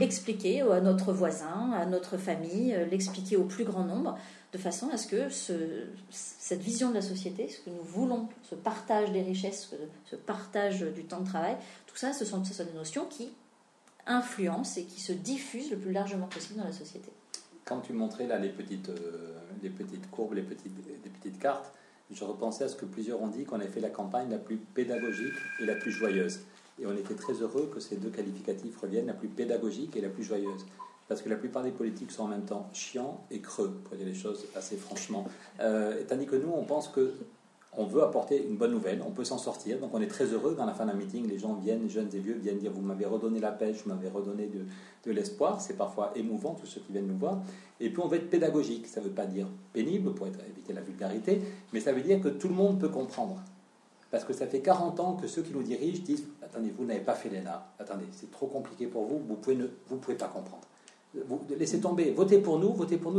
expliquer à notre voisin, à notre famille, l'expliquer au plus grand nombre, de façon à ce que cette vision de la société, ce que nous voulons, ce partage des richesses, ce partage du temps de travail, tout ça, ce sont des notions qui influencent et qui se diffusent le plus largement possible dans la société. Quand tu montrais là les petites courbes, les petites cartes, je repensais à ce que plusieurs ont dit, qu'on avait fait la campagne la plus pédagogique et la plus joyeuse. Et on était très heureux que ces deux qualificatifs reviennent, la plus pédagogique et la plus joyeuse. Parce que la plupart des politiques sont en même temps chiants et creux, pour dire les choses assez franchement. Tandis que nous, on pense qu'on veut apporter une bonne nouvelle, on peut s'en sortir. Donc on est très heureux quand à la fin d'un meeting, les gens viennent, jeunes et vieux, viennent dire « vous m'avez redonné la pêche, vous m'avez redonné de l'espoir ». C'est parfois émouvant, tous ceux qui viennent nous voir. Et puis on veut être pédagogique, ça ne veut pas dire pénible, pour éviter la vulgarité, mais ça veut dire que tout le monde peut comprendre. Parce que ça fait 40 ans que ceux qui nous dirigent disent « attendez, vous n'avez pas fait l'ENA, attendez, c'est trop compliqué pour vous, vous pouvez pas comprendre. Vous laissez tomber, votez pour nous,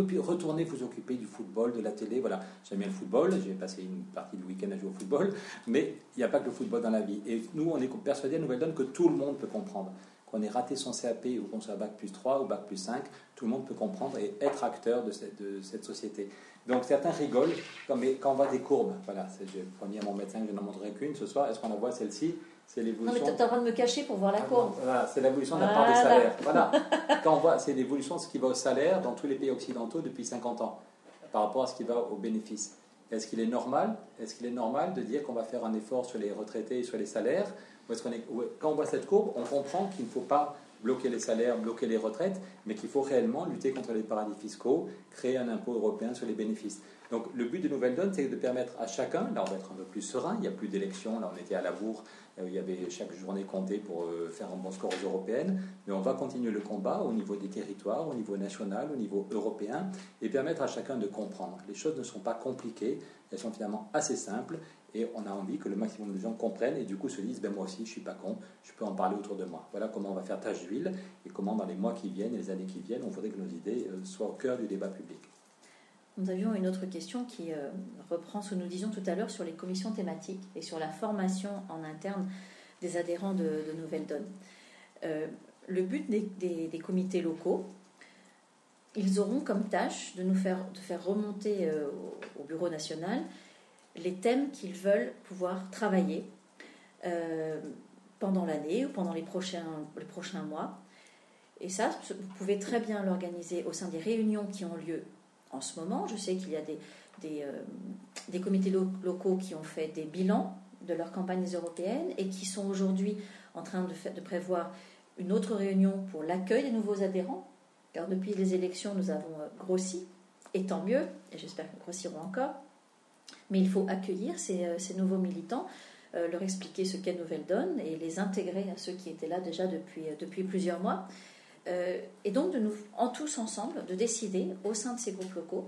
puis retournez vous occuper du football, de la télé. Voilà, j'aime bien le football, j'ai passé une partie du week-end à jouer au football, mais il n'y a pas que le football dans la vie. Et nous, on est persuadés à Nouvelle Donne que tout le monde peut comprendre. Qu'on ait raté son CAP ou qu'on soit bac plus 3 ou bac plus 5, tout le monde peut comprendre et être acteur de cette société. Donc certains rigolent, mais quand on voit des courbes, voilà, j'ai promis à mon médecin que je n'en montrerai qu'une ce soir, est-ce qu'on en voit celle-ci? C'est l'évolution. Non, mais tu as le droit de me cacher pour voir la courbe. Voilà, c'est l'évolution de la part des salaires. Voilà. Quand on voit, c'est l'évolution de ce qui va au salaire dans tous les pays occidentaux depuis 50 ans, par rapport à ce qui va aux bénéfices. Est-ce qu'il est normal de dire qu'on va faire un effort sur les retraités et sur les salaires? Quand on voit cette courbe, on comprend qu'il ne faut pas bloquer les salaires, bloquer les retraites, mais qu'il faut réellement lutter contre les paradis fiscaux, créer un impôt européen sur les bénéfices. Donc le but de Nouvelle Donne, c'est de permettre à chacun, là on va être un peu plus serein, il n'y a plus d'élections, là on était à la bourre, il y avait chaque journée comptée pour faire un bon score aux européennes, mais on va continuer le combat au niveau des territoires, au niveau national, au niveau européen, et permettre à chacun de comprendre. Les choses ne sont pas compliquées, elles sont finalement assez simples, et on a envie que le maximum de gens comprennent, et du coup se disent, moi aussi je ne suis pas con, je peux en parler autour de moi. Voilà comment on va faire tâche d'huile, et comment dans les mois qui viennent et les années qui viennent, on voudrait que nos idées soient au cœur du débat public. Nous avions une autre question qui reprend ce que nous disions tout à l'heure sur les commissions thématiques et sur la formation en interne des adhérents de Nouvelle Donne. Le but des comités locaux, ils auront comme tâche de faire remonter au bureau national les thèmes qu'ils veulent pouvoir travailler pendant l'année ou pendant les prochains mois. Et ça, vous pouvez très bien l'organiser au sein des réunions qui ont lieu en ce moment. Je sais qu'il y a des comités locaux qui ont fait des bilans de leurs campagnes européennes et qui sont aujourd'hui en train de prévoir une autre réunion pour l'accueil des nouveaux adhérents. Car depuis les élections, nous avons grossi, et tant mieux, et j'espère que nous grossirons encore. Mais il faut accueillir ces nouveaux militants, leur expliquer ce qu'est Nouvelle Donne et les intégrer à ceux qui étaient là déjà depuis plusieurs mois. Et donc, tous ensemble, de décider au sein de ces groupes locaux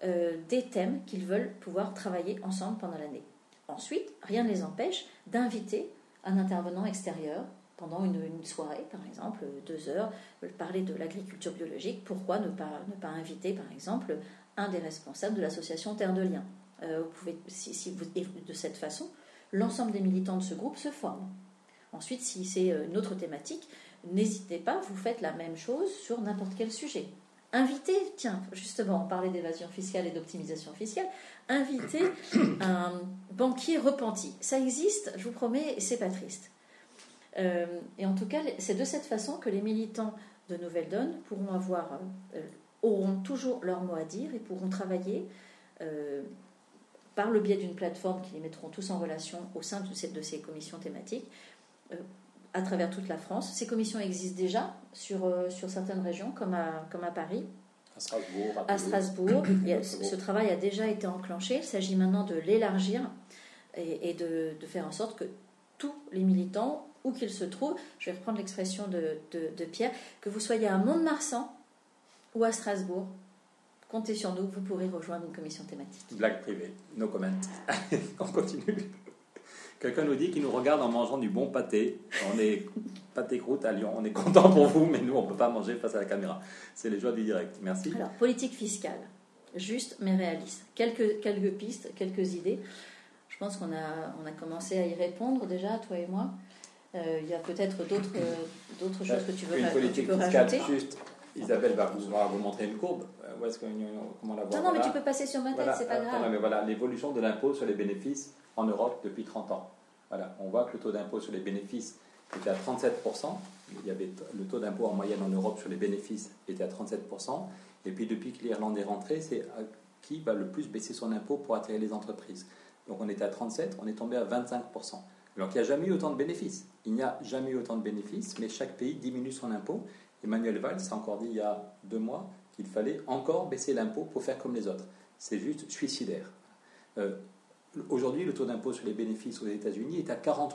des thèmes qu'ils veulent pouvoir travailler ensemble pendant l'année. Ensuite, rien ne les empêche d'inviter un intervenant extérieur pendant une soirée, par exemple, 2 heures, parler de l'agriculture biologique. Pourquoi ne pas inviter, par exemple, un des responsables de l'association Terre de Liens? Vous pouvez, de cette façon, l'ensemble des militants de ce groupe se forment. Ensuite, si c'est une autre thématique, n'hésitez pas, vous faites la même chose sur n'importe quel sujet. Invitez, tiens, justement, on parlait d'évasion fiscale et d'optimisation fiscale, invitez un banquier repenti. Ça existe, je vous promets, et c'est pas triste. Et en tout cas, c'est de cette façon que les militants de Nouvelle Donne auront toujours leur mot à dire et pourront travailler par le biais d'une plateforme qui les mettront tous en relation au sein de ces commissions thématiques à travers toute la France. Ces commissions existent déjà sur certaines régions, comme à Paris. À Strasbourg. Ce travail a déjà été enclenché. Il s'agit maintenant de l'élargir et de faire en sorte que tous les militants, où qu'ils se trouvent, je vais reprendre l'expression de Pierre, que vous soyez à Mont-de-Marsan ou à Strasbourg, comptez sur nous, vous pourrez rejoindre une commission thématique. Blague privée, no comment. On continue. Quelqu'un nous dit qu'il nous regarde en mangeant du bon pâté. On est pâté croûte à Lyon. On est content pour vous, mais nous, on ne peut pas manger face à la caméra. C'est les joies du direct. Merci. Alors, politique fiscale, juste mais réaliste. Quelques pistes, quelques idées. Je pense qu'on a commencé à y répondre déjà, toi et moi. Il y a peut-être d'autres choses que tu veux rajouter. Une politique fiscale, juste. Isabelle va vous montrer une courbe. Comment la voir? Non, mais tu peux passer sur ma tête, c'est pas grave. Non, mais voilà, l'évolution de l'impôt sur les bénéfices en Europe depuis 30 ans. Voilà, on voit que le taux d'impôt sur les bénéfices était à 37%. Il y avait le taux d'impôt en moyenne en Europe sur les bénéfices était à 37%. Et puis depuis que l'Irlande est rentrée, c'est qui va le plus baisser son impôt pour attirer les entreprises. Donc on était à 37, on est tombé à 25%. Alors qu'il n'y a jamais eu autant de bénéfices. Il n'y a jamais eu autant de bénéfices, mais chaque pays diminue son impôt. Emmanuel Valls a encore dit il y a 2 mois qu'il fallait encore baisser l'impôt pour faire comme les autres. C'est juste suicidaire. Aujourd'hui, le taux d'impôt sur les bénéfices aux États-Unis est à 40%.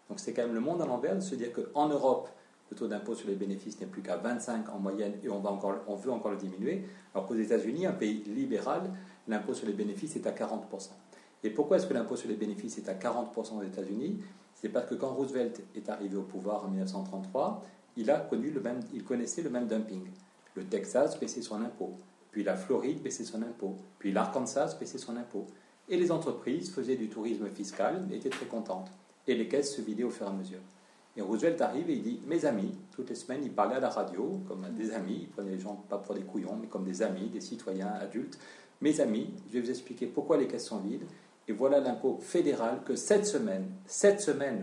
Donc c'est quand même le monde à l'envers de se dire qu'en Europe, le taux d'impôt sur les bénéfices n'est plus qu'à 25 en moyenne et on veut encore le diminuer, alors qu'aux États-Unis, un pays libéral, l'impôt sur les bénéfices est à 40%. Et pourquoi est-ce que l'impôt sur les bénéfices est à 40% aux États-Unis? C'est parce que quand Roosevelt est arrivé au pouvoir en 1933, il connaissait le même dumping. Le Texas baissait son impôt, puis la Floride baissait son impôt, puis l'Arkansas baissait son impôt. Et les entreprises faisaient du tourisme fiscal, étaient très contentes. Et les caisses se vidaient au fur et à mesure. Et Roosevelt arrive et il dit « Mes amis », toutes les semaines, il parlait à la radio, comme à des amis, il prenait les gens pas pour des couillons, mais comme des amis, des citoyens adultes. « Mes amis, je vais vous expliquer pourquoi les caisses sont vides. Et voilà l'impôt fédéral que cette semaine,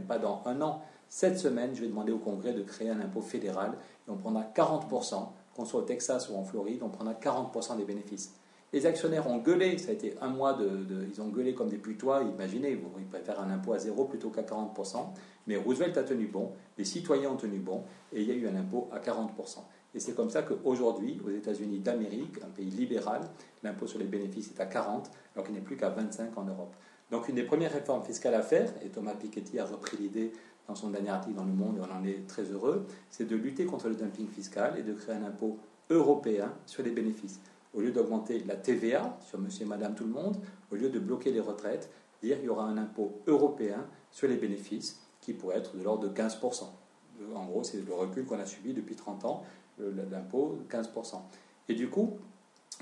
pas dans 1 an, cette semaine, je vais demander au Congrès de créer un impôt fédéral et on prendra 40%, qu'on soit au Texas ou en Floride, on prendra 40% des bénéfices. » Les actionnaires ont gueulé, ça a été 1 mois ils ont gueulé comme des putois, imaginez, ils préfèrent un impôt à 0 plutôt qu'à 40%, mais Roosevelt a tenu bon, les citoyens ont tenu bon, et il y a eu un impôt à 40%. Et c'est comme ça qu'aujourd'hui, aux États-Unis d'Amérique, un pays libéral, l'impôt sur les bénéfices est à 40, alors qu'il n'est plus qu'à 25 en Europe. Donc une des premières réformes fiscales à faire, et Thomas Piketty a repris l'idée dans son dernier article dans Le Monde, et on en est très heureux, c'est de lutter contre le dumping fiscal et de créer un impôt européen sur les bénéfices. Au lieu d'augmenter la TVA sur monsieur et madame tout le monde, au lieu de bloquer les retraites, dire qu'il y aura un impôt européen sur les bénéfices qui pourrait être de l'ordre de 15%. En gros, c'est le recul qu'on a subi depuis 30 ans, l'impôt 15%. Et du coup,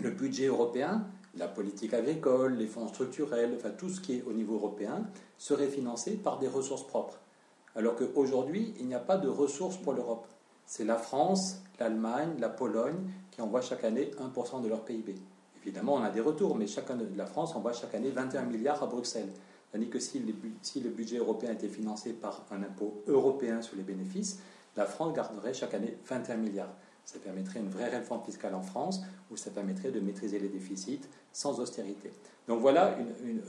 le budget européen, la politique agricole, les fonds structurels, enfin tout ce qui est au niveau européen, serait financé par des ressources propres. Alors qu'aujourd'hui, il n'y a pas de ressources pour l'Europe. C'est la France, l'Allemagne, la Pologne qui envoient chaque année 1% de leur PIB. Évidemment, on a des retours, mais la France envoie chaque année 21 milliards à Bruxelles. Tandis que si le budget européen était financé par un impôt européen sur les bénéfices, la France garderait chaque année 21 milliards. Ça permettrait une vraie réforme fiscale en France, où ça permettrait de maîtriser les déficits sans austérité. Donc voilà,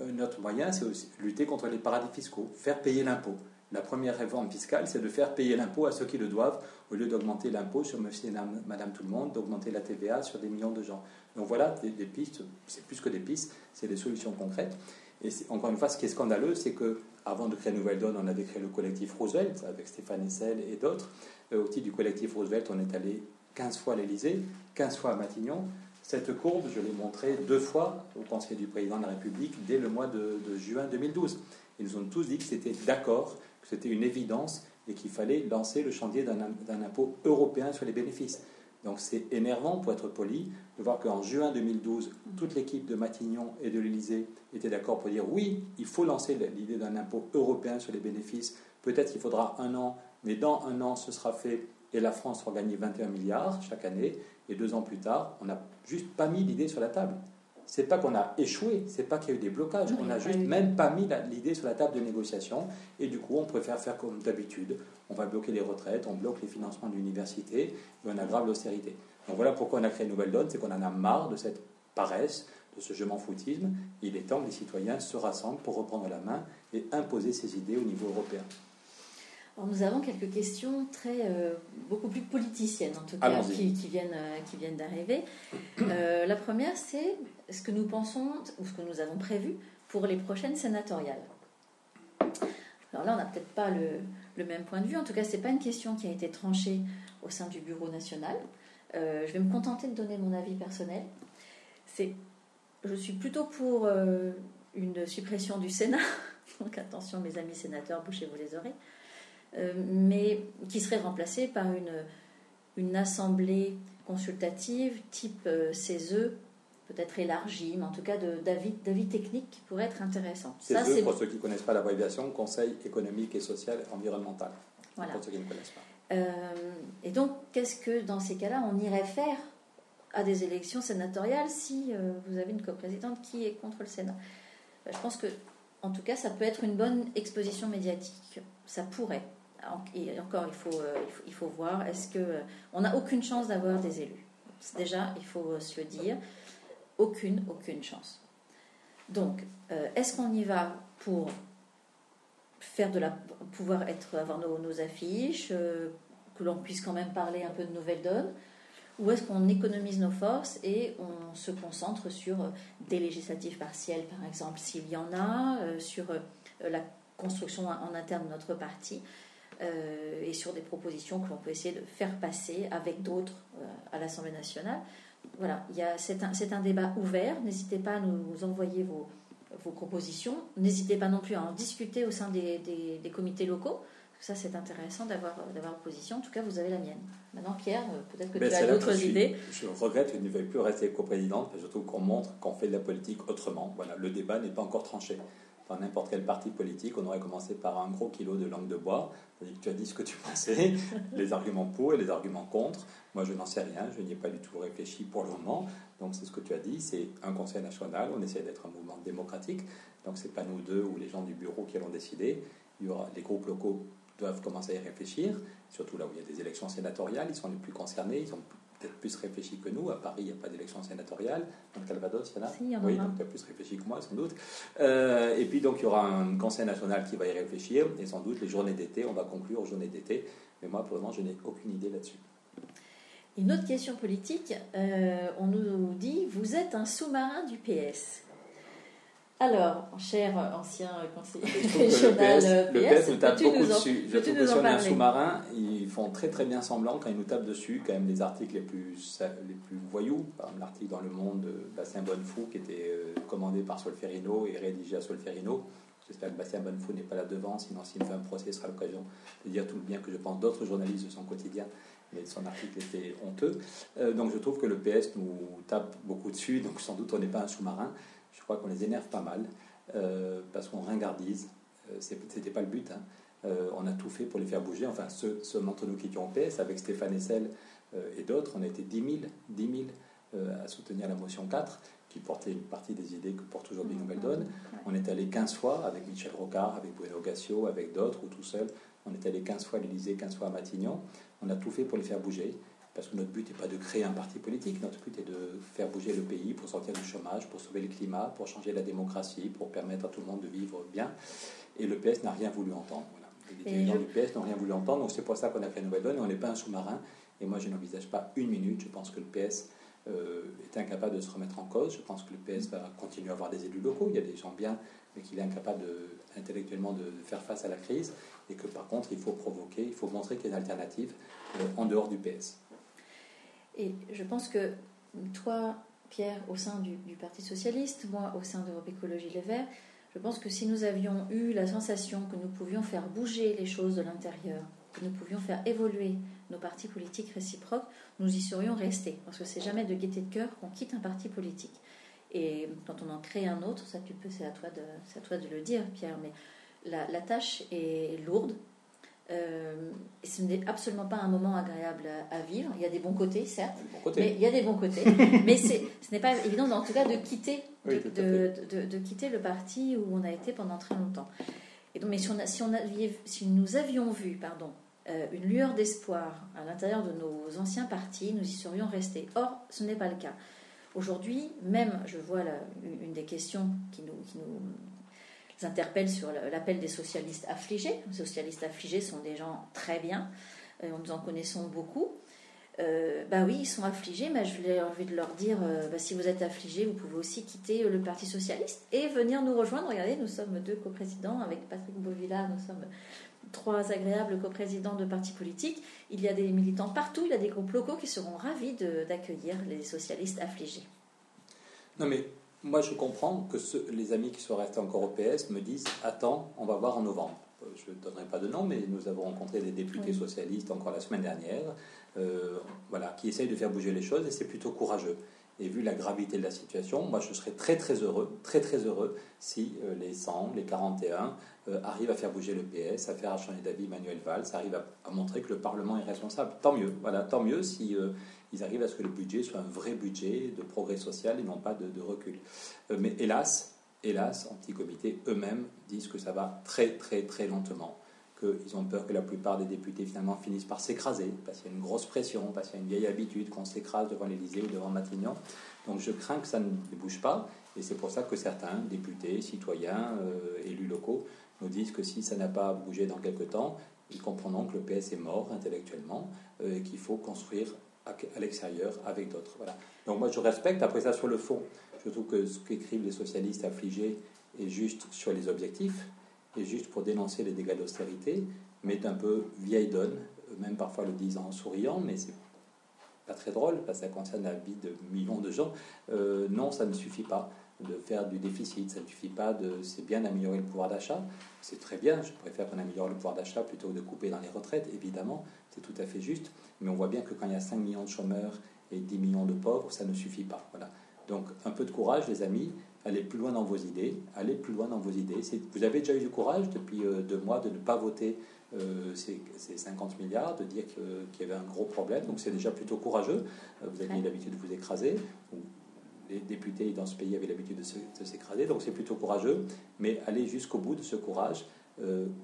un autre moyen, c'est aussi lutter contre les paradis fiscaux, faire payer l'impôt. La première réforme fiscale, c'est de faire payer l'impôt à ceux qui le doivent, au lieu d'augmenter l'impôt sur monsieur et madame tout le monde, d'augmenter la TVA sur des millions de gens. Donc voilà des pistes, c'est plus que des pistes, c'est des solutions concrètes. Et encore une fois, ce qui est scandaleux, c'est qu'avant de créer Nouvelle Donne, on avait créé le collectif Roosevelt, avec Stéphane Hessel et d'autres. Au titre du collectif Roosevelt, on est allé 15 fois à l'Élysée, 15 fois à Matignon. Cette courbe, je l'ai montrée 2 fois au conseil du président de la République dès le mois de juin 2012. Ils nous ont tous dit que c'était d'accord, que c'était une évidence et qu'il fallait lancer le chantier d'un impôt européen sur les bénéfices. Donc c'est énervant, pour être poli, de voir qu'en juin 2012, toute l'équipe de Matignon et de l'Élysée était d'accord pour dire oui, il faut lancer l'idée d'un impôt européen sur les bénéfices. Peut-être qu'il faudra 1 an, Mais dans un an, ce sera fait et la France aura gagné 21 milliards chaque année. Et 2 ans plus tard, on n'a juste pas mis l'idée sur la table. C'est pas qu'on a échoué, c'est pas qu'il y a eu des blocages. On n'a juste même pas mis l'idée sur la table de négociation. Et du coup, on préfère faire comme d'habitude. On va bloquer les retraites, on bloque les financements de l'université et on aggrave l'austérité. Donc voilà pourquoi on a créé Nouvelle Donne, c'est qu'on en a marre de cette paresse, de ce je m'en foutisme. Il est temps que les citoyens se rassemblent pour reprendre la main et imposer ces idées au niveau européen. Alors nous avons quelques questions beaucoup plus politiciennes, en tout cas, qui viennent d'arriver. La première, c'est ce que nous pensons, ou ce que nous avons prévu pour les prochaines sénatoriales. Alors là, on n'a peut-être pas le même point de vue. En tout cas, ce n'est pas une question qui a été tranchée au sein du Bureau national. Je vais me contenter de donner mon avis personnel. Je suis plutôt pour une suppression du Sénat. Donc attention, mes amis sénateurs, bouchez-vous les oreilles. Mais qui serait remplacée par une assemblée consultative type CESE, peut-être élargie, mais en tout cas d'avis techniques qui pourraient être intéressants. CESE, pour ceux qui ne connaissent pas l'abréviation, Conseil économique et social et environnemental. Voilà. Pour ceux qui ne connaissent pas. Et donc, qu'est-ce que dans ces cas-là, on irait faire à des élections sénatoriales si vous avez une coprésidente qui est contre le Sénat? Je pense que, en tout cas, ça peut être une bonne exposition médiatique. Ça pourrait. Et encore, il faut voir. Est-ce que on n'a aucune chance d'avoir des élus? Déjà, il faut se le dire. Aucune chance. Donc, est-ce qu'on y va pour avoir nos affiches, que l'on puisse quand même parler un peu de Nouvelle Donne, ou est-ce qu'on économise nos forces et on se concentre sur des législatives partielles, par exemple, s'il y en a, sur la construction en interne de notre parti, et sur des propositions que l'on peut essayer de faire passer avec d'autres à l'Assemblée nationale. Voilà, c'est un débat ouvert. N'hésitez pas à nous envoyer vos propositions. N'hésitez pas non plus à en discuter au sein des comités locaux. Ça, c'est intéressant d'avoir une position. En tout cas, vous avez la mienne. Maintenant, Pierre, peut-être que tu as d'autres idées. Je regrette que je ne veuille plus rester coprésidente, parce que je trouve qu'on montre qu'on fait de la politique autrement. Voilà, le débat n'est pas encore tranché. Dans n'importe quel parti politique, on aurait commencé par un gros kilo de langue de bois. C'est-à-dire que tu as dit ce que tu pensais, les arguments pour et les arguments contre. Moi, je n'en sais rien, je n'y ai pas du tout réfléchi pour le moment. Donc, c'est ce que tu as dit, c'est un conseil national. On essaie d'être un mouvement démocratique. Donc, ce n'est pas nous deux ou les gens du bureau qui allons décider. Il y aura les groupes locaux doivent commencer à y réfléchir, surtout là où il y a des élections sénatoriales, ils sont les plus concernés, ils ont peut-être plus réfléchi que nous. À Paris, il n'y a pas d'élection sénatoriale. Dans le Calvados, il y en a. Si, il y en a. Oui, donc tu as plus réfléchi que moi, sans doute. Et puis, donc, il y aura un conseil national qui va y réfléchir, et sans doute les journées d'été, on va conclure aux journées d'été. Mais moi, pour le moment, je n'ai aucune idée là-dessus. Une autre question politique, on nous dit, vous êtes un sous-marin du PS. Alors, cher ancien conseiller régional le PS nous tape beaucoup dessus. Je trouve que si on est un parler. sous-marin, ils font très très bien semblant quand ils nous tapent dessus. Quand même les articles les plus voyous, par exemple l'article dans Le Monde de Bastien Bonnefou qui était commandé par Solferino et rédigé à Solferino. J'espère que Bastien Bonnefou n'est pas là devant, sinon s'il me fait un procès, ce sera l'occasion de dire tout le bien que je pense d'autres journalistes de son quotidien. Mais son article était honteux. Donc je trouve que le PS nous tape beaucoup dessus, donc sans doute on n'est pas un sous-marin. Je crois qu'on les énerve pas mal, parce qu'on ringardise. C'était pas le but. Hein. On a tout fait pour les faire bouger. Enfin, ceux d'entre nous qui étions au PS, avec Stéphane Hessel et d'autres, on était 10 000 à soutenir la motion 4, qui portait une partie des idées que porte aujourd'hui Nouvelle Donne. On est allé 15 fois avec Michel Rocard, avec Bruno Gassio, avec d'autres, ou tout seul. On est allé 15 fois à l'Élysée, 15 fois à Matignon. On a tout fait pour les faire bouger. Parce que notre but n'est pas de créer un parti politique, notre but est de faire bouger le pays pour sortir du chômage, pour sauver le climat, pour changer la démocratie, pour permettre à tout le monde de vivre bien. Et le PS n'a rien voulu entendre. Voilà. Les dirigeants du PS n'ont rien voulu entendre, donc c'est pour ça qu'on a fait Nouvelle Donne. On n'est pas un sous-marin, et moi je n'envisage pas une minute. Je pense que le PS est incapable de se remettre en cause. Je pense que le PS va continuer à avoir des élus locaux. Il y a des gens bien, mais qu'il est incapable intellectuellement de faire face à la crise, et que par contre il faut provoquer, il faut montrer qu'il y a une alternative en dehors du PS. Et je pense que toi, Pierre, au sein du Parti Socialiste, moi, au sein d'Europe Écologie Les Verts, je pense que si nous avions eu la sensation que nous pouvions faire bouger les choses de l'intérieur, que nous pouvions faire évoluer nos partis politiques réciproques, nous y serions restés. Parce que c'est jamais de gaieté de cœur qu'on quitte un parti politique. Et quand on en crée un autre, c'est à toi de le dire, Pierre, mais la tâche est lourde. Et ce n'est absolument pas un moment agréable à vivre. Il y a des bons côtés, certes, mais il y a des bons côtés. Mais ce n'est pas évident, en tout cas, de quitter, de quitter le parti où on a été pendant très longtemps. Et donc, mais si nous avions vu, une lueur d'espoir à l'intérieur de nos anciens partis, nous y serions restés. Or, ce n'est pas le cas. Aujourd'hui, même, je vois une des questions qui nous interpelle sur l'appel des socialistes affligés. Les socialistes affligés sont des gens très bien, nous en connaissons beaucoup. Oui, ils sont affligés, mais j'ai envie de leur dire, si vous êtes affligés, vous pouvez aussi quitter le Parti socialiste et venir nous rejoindre. Regardez, nous sommes 2 coprésidents, avec Patrick Beauvillard, nous sommes 3 agréables coprésidents de partis politiques. Il y a des militants partout, il y a des groupes locaux qui seront ravis d'accueillir les socialistes affligés. Non mais, moi je comprends que les amis qui sont restés encore au PS me disent « Attends, on va voir en novembre ». Je ne donnerai pas de nom, mais nous avons rencontré des députés socialistes encore la semaine dernière, qui essayent de faire bouger les choses, et c'est plutôt courageux. Et vu la gravité de la situation, moi je serais très très heureux si les 100, les 41 arrivent à faire bouger le PS, à faire changer d'avis Manuel Valls, arrivent à montrer que le Parlement est responsable. Tant mieux si ils arrivent à ce que le budget soit un vrai budget de progrès social et non pas de recul. Mais hélas, en petit comité, eux-mêmes disent que ça va très très très lentement, qu'ils ont peur que la plupart des députés finalement finissent par s'écraser, parce qu'il y a une grosse pression, parce qu'il y a une vieille habitude qu'on s'écrase devant l'Élysée ou devant Matignon. Donc je crains que ça ne bouge pas, et c'est pour ça que certains députés, citoyens, élus locaux nous disent que si ça n'a pas bougé dans quelque temps, ils comprendront que le PS est mort intellectuellement, et qu'il faut construire à l'extérieur avec d'autres. Voilà. Donc moi je respecte, après ça sur le fond, je trouve que ce qu'écrivent les socialistes affligés est juste sur les objectifs, et juste pour dénoncer les dégâts d'austérité, mais est un peu vieille donne, même parfois le disent en souriant, mais c'est pas très drôle, parce que ça concerne la vie de millions de gens. Non, ça ne suffit pas de faire du déficit, ça ne suffit pas c'est bien d'améliorer le pouvoir d'achat, c'est très bien, je préfère qu'on améliore le pouvoir d'achat plutôt que de couper dans les retraites, évidemment, c'est tout à fait juste, mais on voit bien que quand il y a 5 millions de chômeurs et 10 millions de pauvres, ça ne suffit pas. Voilà. Donc un peu de courage, les amis, allez plus loin dans vos idées, Vous avez déjà eu du courage depuis 2 mois de ne pas voter ces 50 milliards, de dire qu'il y avait un gros problème, donc c'est déjà plutôt courageux. Vous aviez l'habitude de vous écraser, les députés dans ce pays avaient l'habitude de s'écraser, donc c'est plutôt courageux, mais allez jusqu'au bout de ce courage,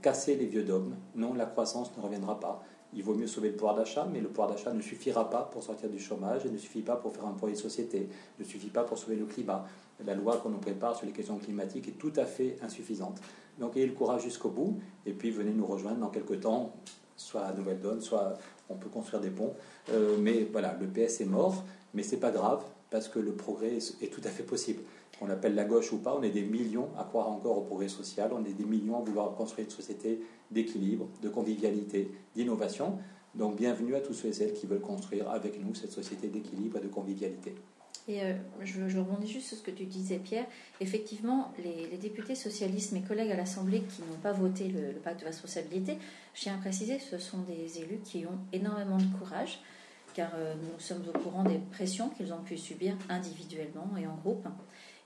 casser les vieux dogmes. Non, la croissance ne reviendra pas. Il vaut mieux sauver le pouvoir d'achat, mais le pouvoir d'achat ne suffira pas pour sortir du chômage, et ne suffit pas pour faire un projet de société, ne suffit pas pour sauver le climat. La loi qu'on nous prépare sur les questions climatiques est tout à fait insuffisante. Donc ayez le courage jusqu'au bout, et puis venez nous rejoindre dans quelques temps, soit à Nouvelle Donne, soit on peut construire des ponts. Mais voilà, le PS est mort, mais c'est pas grave, parce que le progrès est tout à fait possible. Qu'on l'appelle la gauche ou pas, on est des millions à croire encore au progrès social, on est des millions à vouloir construire une société d'équilibre, de convivialité, d'innovation. Donc bienvenue à tous ceux et celles qui veulent construire avec nous cette société d'équilibre et de convivialité. Et je rebondis juste sur ce que tu disais, Pierre. Effectivement, les députés socialistes, mes collègues à l'Assemblée qui n'ont pas voté le pacte de responsabilité, je tiens à préciser, ce sont des élus qui ont énormément de courage, car nous sommes au courant des pressions qu'ils ont pu subir individuellement et en groupe.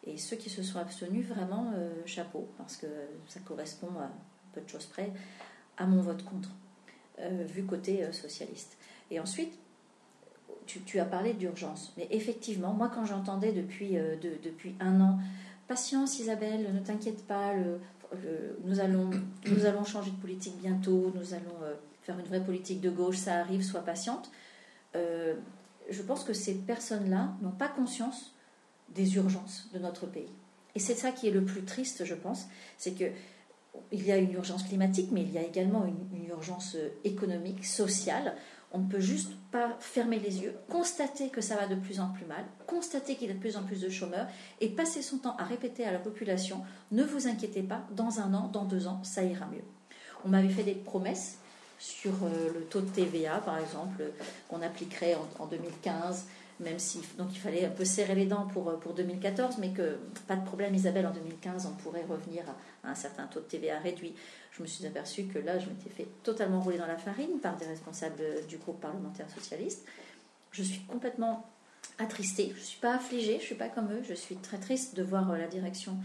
Et ceux qui se sont abstenus, vraiment, chapeau, parce que ça correspond à peu de choses près à mon vote contre, vu côté socialiste. Et ensuite, tu as parlé d'urgence. Mais effectivement, moi, quand j'entendais depuis 1 an, patience Isabelle, ne t'inquiète pas, nous allons changer de politique bientôt, nous allons faire une vraie politique de gauche, ça arrive, sois patiente. Je pense que ces personnes-là n'ont pas conscience des urgences de notre pays. Et c'est ça qui est le plus triste, je pense, c'est que il y a une urgence climatique, mais il y a également une urgence économique, sociale. On ne peut juste pas fermer les yeux, constater que ça va de plus en plus mal, constater qu'il y a de plus en plus de chômeurs et passer son temps à répéter à la population « Ne vous inquiétez pas, dans 1 an, dans 2 ans, ça ira mieux ». On m'avait fait des promesses sur le taux de TVA, par exemple, qu'on appliquerait en 2015, même si donc il fallait un peu serrer les dents pour 2014, mais que pas de problème Isabelle, en 2015 on pourrait revenir à un certain taux de TVA réduit. Je me suis aperçue que là je m'étais fait totalement rouler dans la farine par des responsables du groupe parlementaire socialiste. Je suis complètement attristée, je ne suis pas affligée, je ne suis pas comme eux, je suis très triste de voir la direction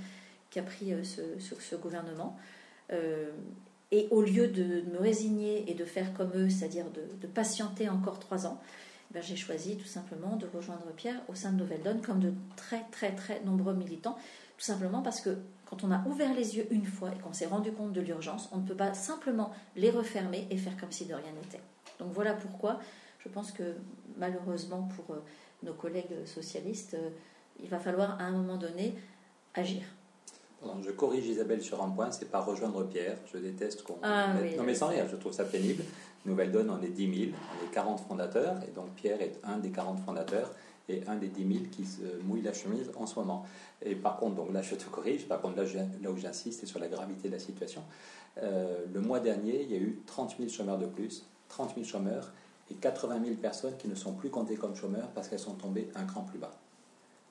qu'a pris ce gouvernement. Et au lieu de me résigner et de faire comme eux, c'est-à-dire de patienter encore 3 ans, j'ai choisi tout simplement de rejoindre Pierre au sein de Nouvelle Donne, comme de très très très nombreux militants, tout simplement parce que quand on a ouvert les yeux une fois et qu'on s'est rendu compte de l'urgence, on ne peut pas simplement les refermer et faire comme si de rien n'était. Donc voilà pourquoi je pense que malheureusement pour nos collègues socialistes, il va falloir à un moment donné agir. Alors, je corrige Isabelle sur un point, c'est pas rejoindre Pierre. Je déteste qu'on... Oui, non mais sans rire, je trouve ça pénible. Nouvelle Donne, on est 10 000, on est 40 fondateurs, et donc Pierre est un des 40 fondateurs et un des 10 000 qui se mouille la chemise en ce moment. Et par contre, donc là je te corrige, par contre là où j'insiste, c'est sur la gravité de la situation. Le mois dernier, il y a eu 30 000 chômeurs de plus, 30 000 chômeurs, et 80 000 personnes qui ne sont plus comptées comme chômeurs parce qu'elles sont tombées un cran plus bas.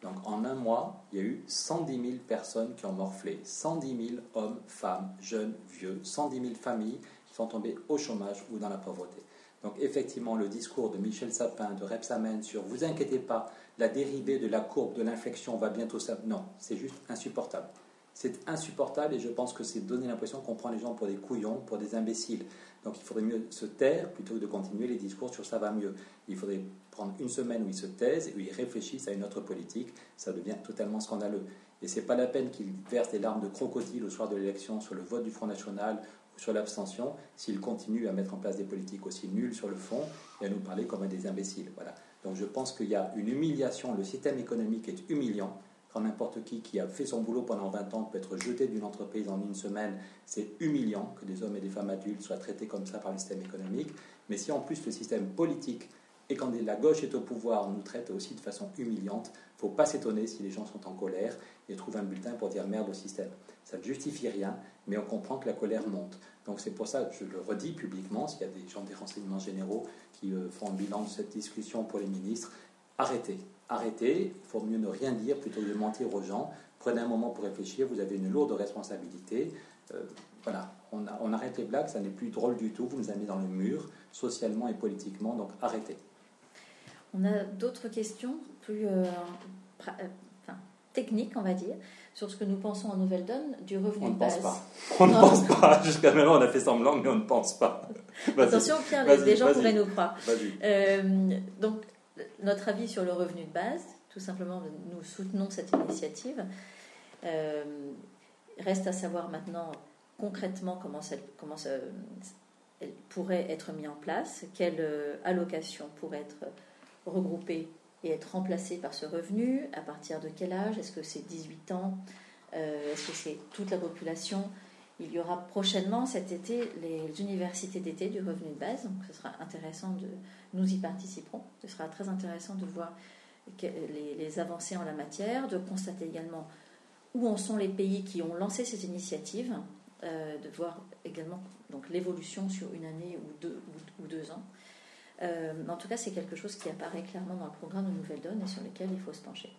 Donc en un mois, il y a eu 110 000 personnes qui ont morflé, 110 000 hommes, femmes, jeunes, vieux, 110 000 familles qui sont tombées au chômage ou dans la pauvreté. Donc effectivement, le discours de Michel Sapin, de Rebsamen sur « vous inquiétez pas, la dérivée de la courbe de l'inflexion va bientôt ça », non, c'est juste insupportable. C'est insupportable et je pense que c'est donner l'impression qu'on prend les gens pour des couillons, pour des imbéciles. Donc il faudrait mieux se taire plutôt que de continuer les discours sur « ça va mieux ». Il faudrait prendre une semaine où ils se taisent et où ils réfléchissent à une autre politique. Ça devient totalement scandaleux. Et ce n'est pas la peine qu'ils versent des larmes de crocodile au soir de l'élection sur le vote du Front National ou sur l'abstention s'ils continuent à mettre en place des politiques aussi nulles sur le fond et à nous parler comme à des imbéciles. Voilà. Donc je pense qu'il y a une humiliation. Le système économique est humiliant. Quand n'importe qui a fait son boulot pendant 20 ans peut être jeté d'une entreprise en une semaine, c'est humiliant que des hommes et des femmes adultes soient traités comme ça par le système économique. Mais si en plus le système politique, et quand la gauche est au pouvoir, nous traite aussi de façon humiliante, il ne faut pas s'étonner si les gens sont en colère et trouvent un bulletin pour dire merde au système. Ça ne justifie rien, mais on comprend que la colère monte. Donc c'est pour ça que je le redis publiquement, s'il y a des gens des renseignements généraux qui font un bilan de cette discussion pour les ministres, arrêtez. Arrêtez, il faut mieux ne rien dire plutôt que de mentir aux gens. Prenez un moment pour réfléchir, vous avez une lourde responsabilité. Voilà, on arrête les blagues, ça n'est plus drôle du tout, vous nous avez mis dans le mur, socialement et politiquement, donc arrêtez. On a d'autres questions plus techniques, on va dire, sur ce que nous pensons en Nouvelle Donne du revenu de base. On ne pense pas. Jusqu'à maintenant, on a fait semblant, mais on ne pense pas. Attention, Pierre, les gens pourraient nous croire. Donc, notre avis sur le revenu de base, tout simplement, nous soutenons cette initiative. Reste à savoir maintenant concrètement comment elle pourrait être mise en place, quelle allocation pourrait être regroupée et être remplacée par ce revenu, à partir de quel âge, est-ce que c'est 18 ans, est-ce que c'est toute la population. Il y aura prochainement cet été les universités d'été du revenu de base, donc ce sera intéressant, nous y participerons, ce sera très intéressant de voir les avancées en la matière, de constater également où en sont les pays qui ont lancé cette initiative, de voir également donc, l'évolution sur une année ou 2 ans. En tout cas, c'est quelque chose qui apparaît clairement dans le programme de Nouvelle Donne et sur lequel il faut se pencher.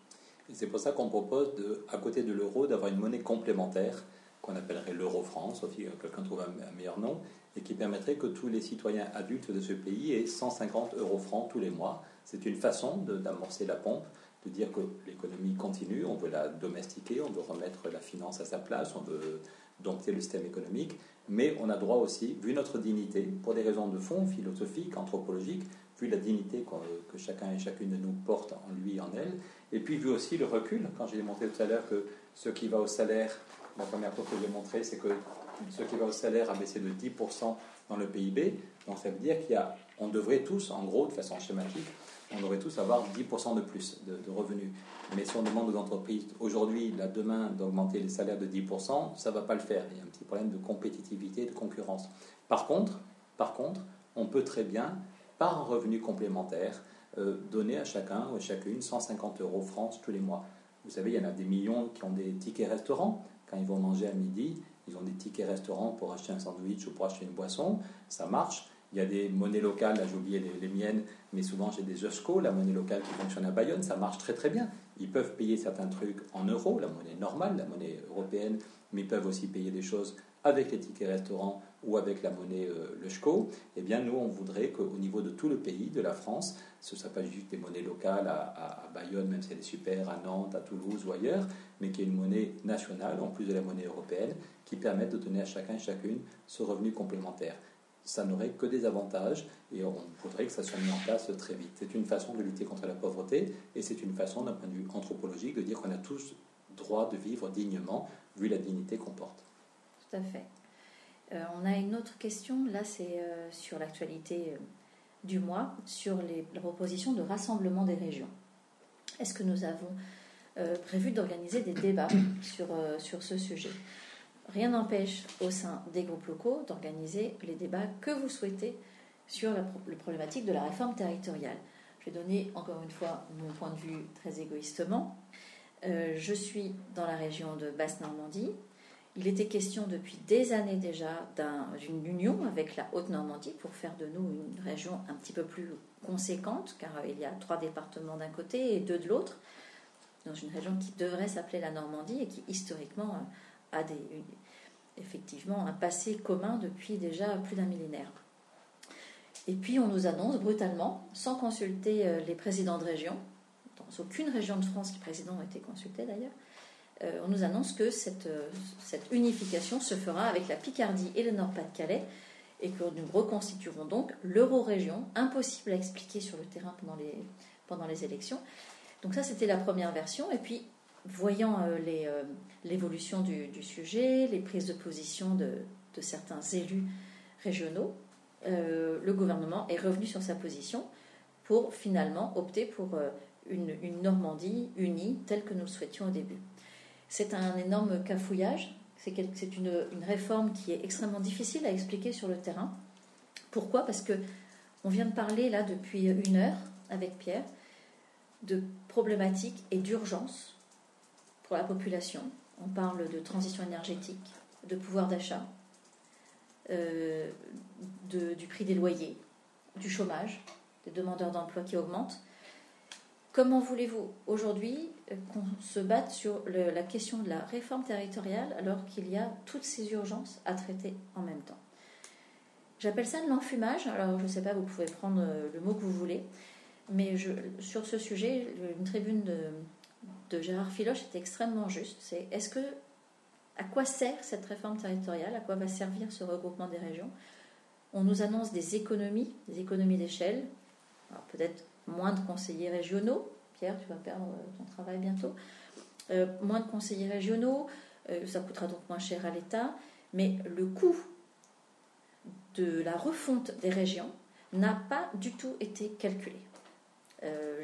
Et c'est pour ça qu'on propose, à côté de l'euro, d'avoir une monnaie complémentaire qu'on appellerait l'euro-franc, sauf si quelqu'un trouve un meilleur nom, et qui permettrait que tous les citoyens adultes de ce pays aient 150 euros-francs tous les mois. C'est une façon d'amorcer la pompe, de dire que l'économie continue, on veut la domestiquer, on veut remettre la finance à sa place, on veut dompter le système économique, mais on a droit aussi, vu notre dignité, pour des raisons de fond, philosophiques, anthropologiques, vu la dignité que chacun et chacune de nous porte en lui et en elle, et puis vu aussi le recul, quand j'ai montré tout à l'heure que ce qui va au salaire, la première chose que j'ai montré, c'est que ce qui va au salaire a baissé de 10% dans le PIB, donc ça veut dire qu'on devrait tous, en gros, de façon schématique, on devrait tous avoir 10% de plus de revenus. Mais si on demande aux entreprises aujourd'hui, là, demain, d'augmenter les salaires de 10%, ça ne va pas le faire. Il y a un petit problème de compétitivité, de concurrence. Par contre, on peut très bien, par un revenu complémentaire, donner à chacun ou à chacune 150 euros francs tous les mois. Vous savez, il y en a des millions qui ont des tickets restaurants. Quand ils vont manger à midi, ils ont des tickets restaurants pour acheter un sandwich ou pour acheter une boisson. Ça marche. Il y a des monnaies locales, là j'ai oublié les miennes, mais souvent j'ai des Eusko, la monnaie locale qui fonctionne à Bayonne, ça marche très très bien. Ils peuvent payer certains trucs en euros, la monnaie normale, la monnaie européenne, mais ils peuvent aussi payer des choses avec les tickets restaurants ou avec la monnaie le SCHO, eh bien nous on voudrait qu'au niveau de tout le pays, de la France, ce ne soit pas juste des monnaies locales à Bayonne, même si elle est super, à Nantes, à Toulouse ou ailleurs, mais qu'il y ait une monnaie nationale, en plus de la monnaie européenne, qui permette de donner à chacun et chacune ce revenu complémentaire. Ça n'aurait que des avantages et on voudrait que ça soit mis en place très vite. C'est une façon de lutter contre la pauvreté et c'est une façon d'un point de vue anthropologique de dire qu'on a tous droit de vivre dignement vu la dignité qu'on porte. Tout à fait. On a une autre question, là c'est sur l'actualité du mois, sur la proposition de rassemblement des régions. Est-ce que nous avons prévu d'organiser des débats sur ce sujet ? Rien n'empêche au sein des groupes locaux d'organiser les débats que vous souhaitez sur la problématique de la réforme territoriale. Je vais donner encore une fois mon point de vue très égoïstement. Je suis dans la région de Basse-Normandie. Il était question depuis des années déjà d'une union avec la Haute-Normandie pour faire de nous une région un petit peu plus conséquente, car il y a 3 départements d'un côté et 2 de l'autre, dans une région qui devrait s'appeler la Normandie et qui historiquement a effectivement un passé commun depuis déjà plus d'un millénaire. Et puis on nous annonce brutalement, sans consulter les présidents de région, dans aucune région de France les présidents ont été consultés d'ailleurs, on nous annonce que cette unification se fera avec la Picardie et le Nord-Pas-de-Calais et que nous reconstituerons donc l'euro-région, impossible à expliquer sur le terrain pendant les élections. Donc ça, c'était la première version. Et puis, voyant l'évolution du sujet, les prises de position de certains élus régionaux, le gouvernement est revenu sur sa position pour finalement opter pour une Normandie unie telle que nous le souhaitions au début. C'est un énorme cafouillage, c'est une réforme qui est extrêmement difficile à expliquer sur le terrain. Pourquoi ? Parce qu'on vient de parler là depuis 1 heure avec Pierre de problématiques et d'urgence pour la population. On parle de transition énergétique, de pouvoir d'achat, du prix des loyers, du chômage, des demandeurs d'emploi qui augmentent. Comment voulez-vous aujourd'hui qu'on se batte sur la question de la réforme territoriale alors qu'il y a toutes ces urgences à traiter en même temps ? J'appelle ça de l'enfumage. Alors je ne sais pas, vous pouvez prendre le mot que vous voulez, mais sur ce sujet, une tribune de Gérard Filoche était extrêmement juste. C'est à quoi sert cette réforme territoriale ? À quoi va servir ce regroupement des régions ? On nous annonce des économies d'échelle. Alors peut-être moins de conseillers régionaux. Pierre, tu vas perdre ton travail bientôt. Moins de conseillers régionaux, ça coûtera donc moins cher à l'État. Mais le coût de la refonte des régions n'a pas du tout été calculé.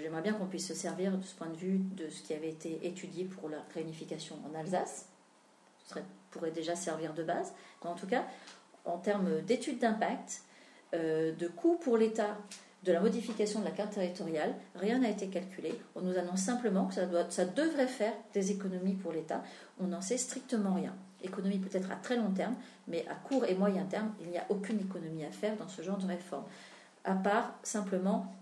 J'aimerais bien qu'on puisse se servir de ce point de vue de ce qui avait été étudié pour la réunification en Alsace. Pourrait déjà servir de base. Mais en tout cas, en termes d'études d'impact, de coûts pour l'État, de la modification de la carte territoriale, rien n'a été calculé. On nous annonce simplement que ça devrait faire des économies pour l'État. On n'en sait strictement rien. Économie peut-être à très long terme, mais à court et moyen terme, il n'y a aucune économie à faire dans ce genre de réforme. À part simplement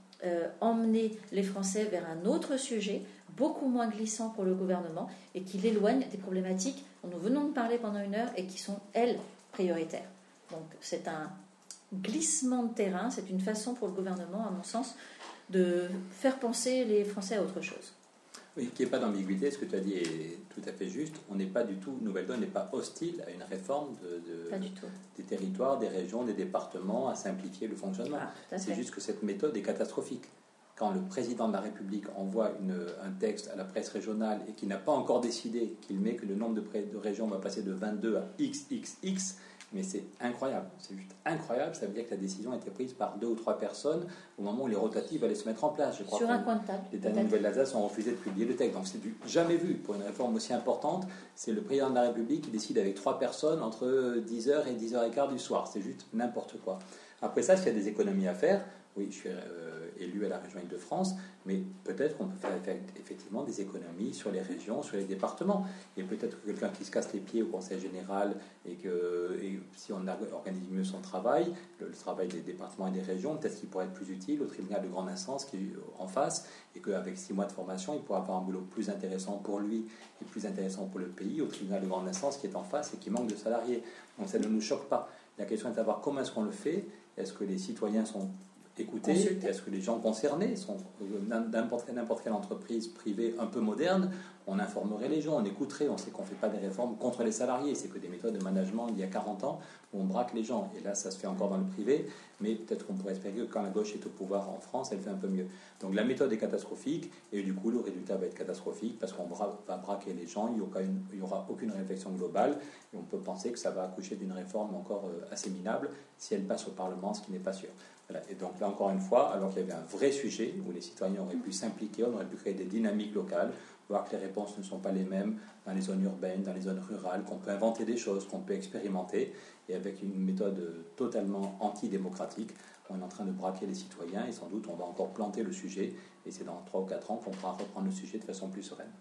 emmener les Français vers un autre sujet, beaucoup moins glissant pour le gouvernement, et qui l'éloigne des problématiques dont nous venons de parler pendant 1 heure et qui sont, elles, prioritaires. Donc c'est un glissement de terrain, c'est une façon pour le gouvernement, à mon sens, de faire penser les Français à autre chose. Oui, qu'il n'y ait pas d'ambiguïté, ce que tu as dit est tout à fait juste. On n'est pas du tout, Nouvelle-Donne n'est pas hostile à une réforme pas du tout. Des territoires, des régions, des départements, à simplifier le fonctionnement. C'est juste que cette méthode est catastrophique. Quand le président de la République envoie un texte à la presse régionale et qu'il n'a pas encore décidé, qu'il met que le nombre de régions va passer de 22 à XXX, mais c'est incroyable, c'est juste incroyable. Ça veut dire que la décision a été prise par 2 ou 3 personnes au moment où les rotatives allaient se mettre en place. Je crois sur un coin de table. Les dernières nouvelles d'Alsace ont refusé de publier le texte. Donc c'est jamais vu pour une réforme aussi importante. C'est le président de la République qui décide avec 3 personnes entre 10h et 10h15 du soir. C'est juste n'importe quoi. Après ça, s'il y a des économies à faire, oui, je suis élu à la région Île-de-France, mais peut-être qu'on peut faire effectivement des économies sur les régions, sur les départements. Et peut-être que quelqu'un qui se casse les pieds au Conseil général et si on organise mieux son travail, le travail des départements et des régions, peut-être qu'il pourrait être plus utile au tribunal de grande instance qui est en face, et qu'avec 6 mois de formation, il pourra avoir un boulot plus intéressant pour lui et plus intéressant pour le pays, au tribunal de grande instance qui est en face et qui manque de salariés. Donc ça ne nous choque pas. La question est de savoir comment est-ce qu'on le fait. Est-ce que les citoyens sont écoutés? Consultés. Est-ce que les gens concernés sont n'importe quelle entreprise privée un peu moderne? On informerait les gens, on écouterait. On sait qu'on ne fait pas des réformes contre les salariés. C'est que des méthodes de management il y a 40 ans où on braque les gens. Et là, ça se fait encore dans le privé. Mais peut-être qu'on pourrait espérer que quand la gauche est au pouvoir en France, elle fait un peu mieux. Donc la méthode est catastrophique. Et du coup, le résultat va être catastrophique parce qu'on va braquer les gens. Il n'y aura aucune réflexion globale. Et on peut penser que ça va accoucher d'une réforme encore assez minable si elle passe au Parlement, ce qui n'est pas sûr. Voilà. Et donc là, encore une fois, alors qu'il y avait un vrai sujet où les citoyens auraient pu s'impliquer, on aurait pu créer des dynamiques locales, voir que les réponses ne sont pas les mêmes dans les zones urbaines, dans les zones rurales, qu'on peut inventer des choses, qu'on peut expérimenter, et avec une méthode totalement antidémocratique, on est en train de braquer les citoyens, et sans doute on va encore planter le sujet, et c'est dans 3 ou 4 ans qu'on pourra reprendre le sujet de façon plus sereine.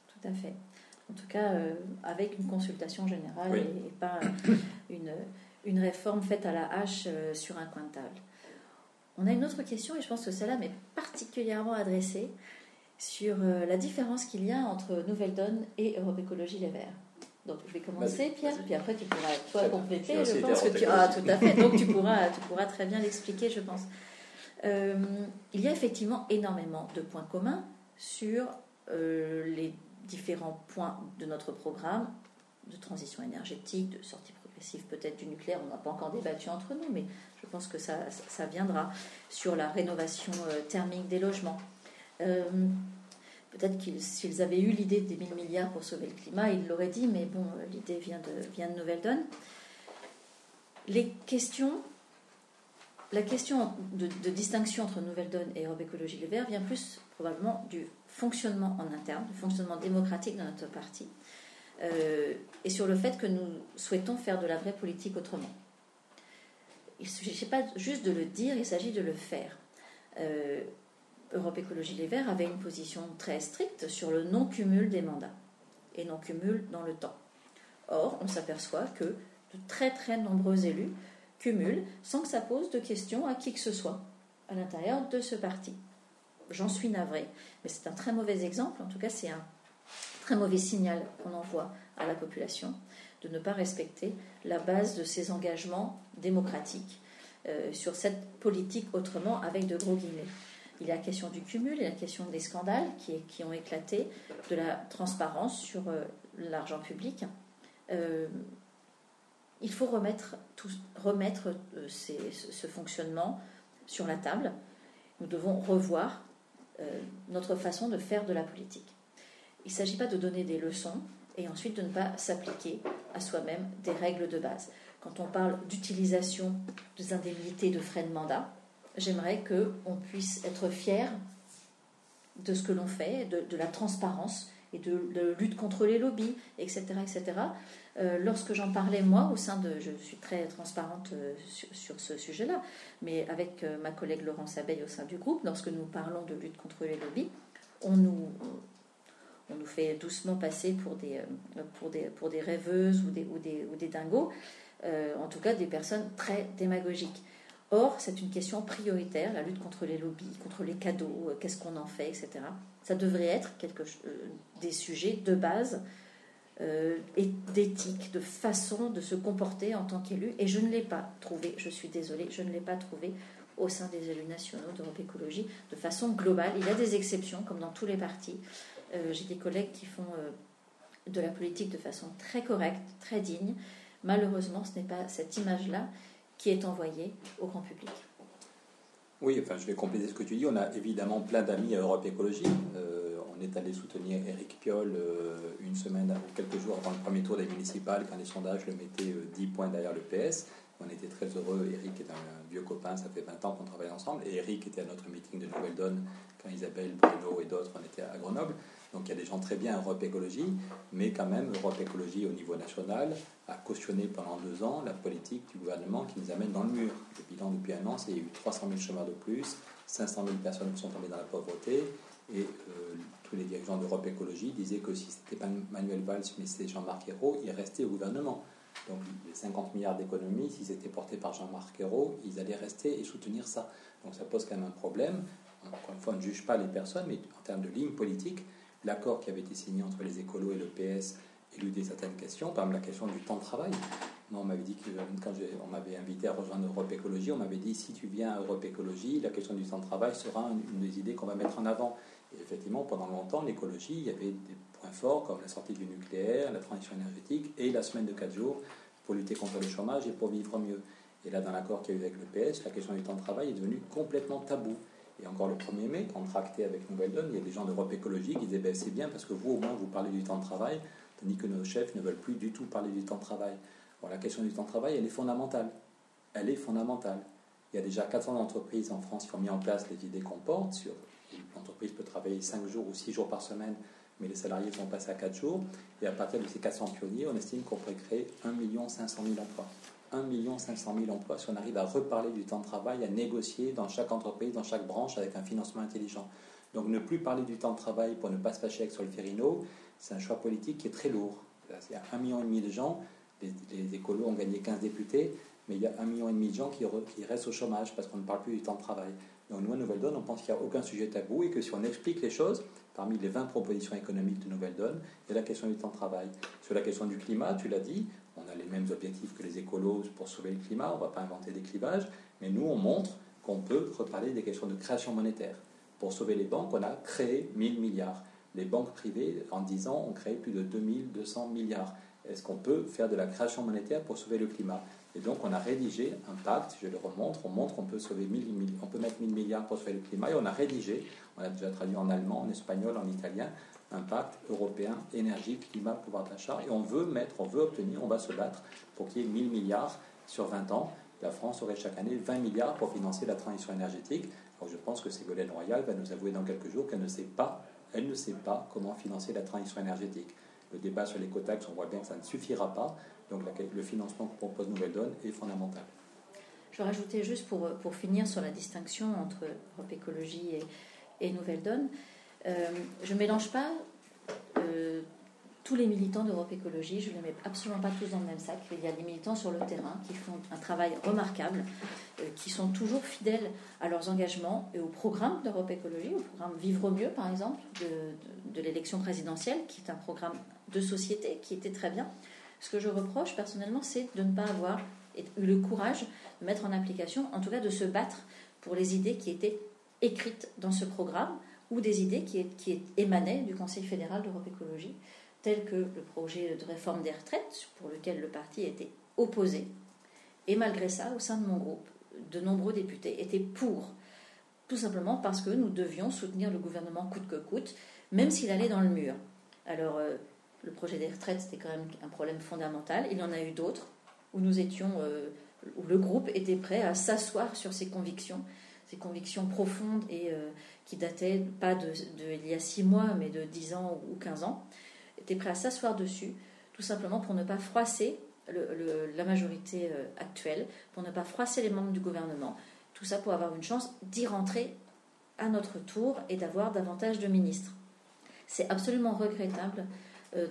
Tout à fait. En tout cas, avec une consultation générale, oui. et pas une réforme faite à la hache sur un coin de table. On a une autre question, et je pense que celle-là m'est particulièrement adressée, sur la différence qu'il y a entre Nouvelle Donne et Europe Écologie Les Verts. Donc je vais commencer, Pierre, puis après tu pourras toi compléter. Je pense que tout à fait. Donc tu pourras très bien l'expliquer, je pense. Il y a effectivement énormément de points communs sur les différents points de notre programme de transition énergétique, de sortie progressive peut-être du nucléaire. On n'a pas encore débattu entre nous, mais je pense que ça viendra. Sur la rénovation thermique des logements. Peut-être s'ils avaient eu l'idée des 1000 milliards pour sauver le climat, ils l'auraient dit, mais bon, l'idée vient de Nouvelle Donne. La question de distinction entre Nouvelle Donne et Europe Écologie Les Verts vient plus probablement du fonctionnement en interne, du fonctionnement démocratique de notre parti, et sur le fait que nous souhaitons faire de la vraie politique autrement. Il ne s'agit pas juste de le dire, il s'agit de le faire. Europe Écologie Les Verts avait une position très stricte sur le non-cumul des mandats et non-cumul dans le temps. Or, on s'aperçoit que de très très nombreux élus cumulent sans que ça pose de questions à qui que ce soit à l'intérieur de ce parti. J'en suis navrée, mais c'est un très mauvais exemple, en tout cas c'est un très mauvais signal qu'on envoie à la population de ne pas respecter la base de ses engagements démocratiques sur cette politique autrement avec de gros guillemets. Il y a la question du cumul, il y a la question des scandales qui ont éclaté, de la transparence sur l'argent public. Il faut remettre ce fonctionnement sur la table. Nous devons revoir notre façon de faire de la politique. Il ne s'agit pas de donner des leçons et ensuite de ne pas s'appliquer à soi-même des règles de base. Quand on parle d'utilisation des indemnités de frais de mandat, j'aimerais qu'on puisse être fier de ce que l'on fait, de la transparence et de lutte contre les lobbies, etc. etc. Lorsque j'en parlais, moi, je suis très transparente sur ce sujet-là, mais avec ma collègue Laurence Abeille au sein du groupe, lorsque nous parlons de lutte contre les lobbies, on nous fait doucement passer pour des rêveuses ou des dingos, en tout cas des personnes très démagogiques. Or, c'est une question prioritaire, la lutte contre les lobbies, contre les cadeaux, qu'est-ce qu'on en fait, etc. Ça devrait être des sujets de base et d'éthique, de façon de se comporter en tant qu'élu. Et je ne l'ai pas trouvé, je suis désolée, je ne l'ai pas trouvé au sein des élus nationaux d'Europe Écologie de façon globale. Il y a des exceptions, comme dans tous les partis. J'ai des collègues qui font de la politique de façon très correcte, très digne. Malheureusement, ce n'est pas cette image-là qui est envoyée au grand public. Oui, enfin, je vais compléter ce que tu dis. On a évidemment plein d'amis à Europe Écologie. On est allé soutenir Éric Piolle une semaine ou quelques jours avant le premier tour des municipales, quand les sondages le mettaient 10 points derrière le PS. On était très heureux. Éric est un vieux copain, ça fait 20 ans qu'on travaille ensemble. Et Éric était à notre meeting de Nouvelle Donne quand Isabelle, Bruno et d'autres, on était à Grenoble. Donc il y a des gens très bien à Europe Écologie, mais quand même Europe Écologie au niveau national a cautionné pendant 2 ans la politique du gouvernement qui nous amène dans le mur. Le bilan depuis 1 an, c'est qu'il y a eu 300 000 chômeurs de plus, 500 000 personnes qui sont tombées dans la pauvreté, et tous les dirigeants d'Europe Écologie disaient que si c'était pas Manuel Valls, mais c'était Jean-Marc Ayrault, ils restaient au gouvernement. Donc les 50 milliards d'économies, s'ils étaient portés par Jean-Marc Ayrault, ils allaient rester et soutenir ça. Donc ça pose quand même un problème. Encore une fois, on ne juge pas les personnes, mais en termes de ligne politique, l'accord qui avait été signé entre les écolos et le PS éludait certaines questions, par exemple la question du temps de travail. Moi, on m'avait dit que quand on m'avait invité à rejoindre Europe Écologie, on m'avait dit si tu viens à Europe Écologie, la question du temps de travail sera une des idées qu'on va mettre en avant. Et effectivement, pendant longtemps, l'écologie, il y avait des points forts comme la sortie du nucléaire, la transition énergétique et la semaine de 4 jours pour lutter contre le chômage et pour vivre mieux. Et là, dans l'accord qu'il y a eu avec le PS, la question du temps de travail est devenue complètement tabou. Et encore le 1er mai, quand on tractait avec Nouvelle Donne, il y a des gens d'Europe Écologie qui disaient c'est bien parce que vous, au moins, vous parlez du temps de travail, tandis que nos chefs ne veulent plus du tout parler du temps de travail. Bon, la question du temps de travail, elle est fondamentale. Elle est fondamentale. Il y a déjà 400 entreprises en France qui ont mis en place les idées qu'on porte sur l'entreprise peut travailler 5 jours ou 6 jours par semaine, mais les salariés vont passer à 4 jours. Et à partir de ces 400 pionniers, on estime qu'on pourrait créer 1 500 000 emplois. 1 500 000 emplois si on arrive à reparler du temps de travail, à négocier dans chaque entreprise, dans chaque branche avec un financement intelligent. Donc ne plus parler du temps de travail pour ne pas se fâcher avec Solferino, c'est un choix politique qui est très lourd. Il y a 1,5 million de gens, les écolos ont gagné 15 députés, mais il y a 1,5 million de gens qui restent au chômage parce qu'on ne parle plus du temps de travail. Donc nous, à Nouvelle Donne, on pense qu'il n'y a aucun sujet tabou et que si on explique les choses, parmi les 20 propositions économiques de Nouvelle Donne, il y a la question du temps de travail. Sur la question du climat, tu l'as dit, on a les mêmes objectifs que les écolos pour sauver le climat, on ne va pas inventer des clivages, mais nous, on montre qu'on peut reparler des questions de création monétaire. Pour sauver les banques, on a créé 1000 milliards. Les banques privées, en 10 ans, ont créé plus de 2200 milliards. Est-ce qu'on peut faire de la création monétaire pour sauver le climat ? Et donc, on a rédigé un pacte, je le remontre, on montre qu'on peut on peut mettre 1000 milliards pour sauver le climat, et on a rédigé, on a déjà traduit en allemand, en espagnol, en italien, un pacte européen, énergie, climat, pouvoir d'achat, et on veut obtenir, on va se battre pour qu'il y ait 1000 milliards sur 20 ans. La France aurait chaque année 20 milliards pour financer la transition énergétique. Alors je pense que Ségolène Royal va nous avouer dans quelques jours qu'elle ne sait pas comment financer la transition énergétique. Le débat sur l'écotaxe, on voit bien que ça ne suffira pas. Donc le financement que propose Nouvelle Donne est fondamental. Je vais rajouter juste pour finir sur la distinction entre Europe Écologie et Nouvelle Donne. Je ne mélange pas tous les militants d'Europe Écologie, je ne les mets absolument pas tous dans le même sac. Il y a des militants sur le terrain qui font un travail remarquable, qui sont toujours fidèles à leurs engagements et au programme d'Europe Écologie, au programme Vivre mieux par exemple, de l'élection présidentielle, qui est un programme de société qui était très bien. Ce que je reproche personnellement, c'est de ne pas avoir eu le courage de mettre en application, en tout cas de se battre pour les idées qui étaient écrites dans ce programme ou des idées qui émanaient du Conseil fédéral d'Europe Écologie, telles que le projet de réforme des retraites, pour lequel le parti était opposé. Et malgré ça, au sein de mon groupe, de nombreux députés étaient pour, tout simplement parce que nous devions soutenir le gouvernement coûte que coûte, même s'il allait dans le mur. Alors, le projet des retraites, c'était quand même un problème fondamental. Il y en a eu d'autres où où le groupe était prêt à s'asseoir sur ses convictions profondes et qui dataient pas il y a 6 mois, mais de 10 ans ou 15 ans, était prêt à s'asseoir dessus, tout simplement pour ne pas froisser la majorité actuelle, pour ne pas froisser les membres du gouvernement. Tout ça pour avoir une chance d'y rentrer à notre tour et d'avoir davantage de ministres. C'est absolument regrettable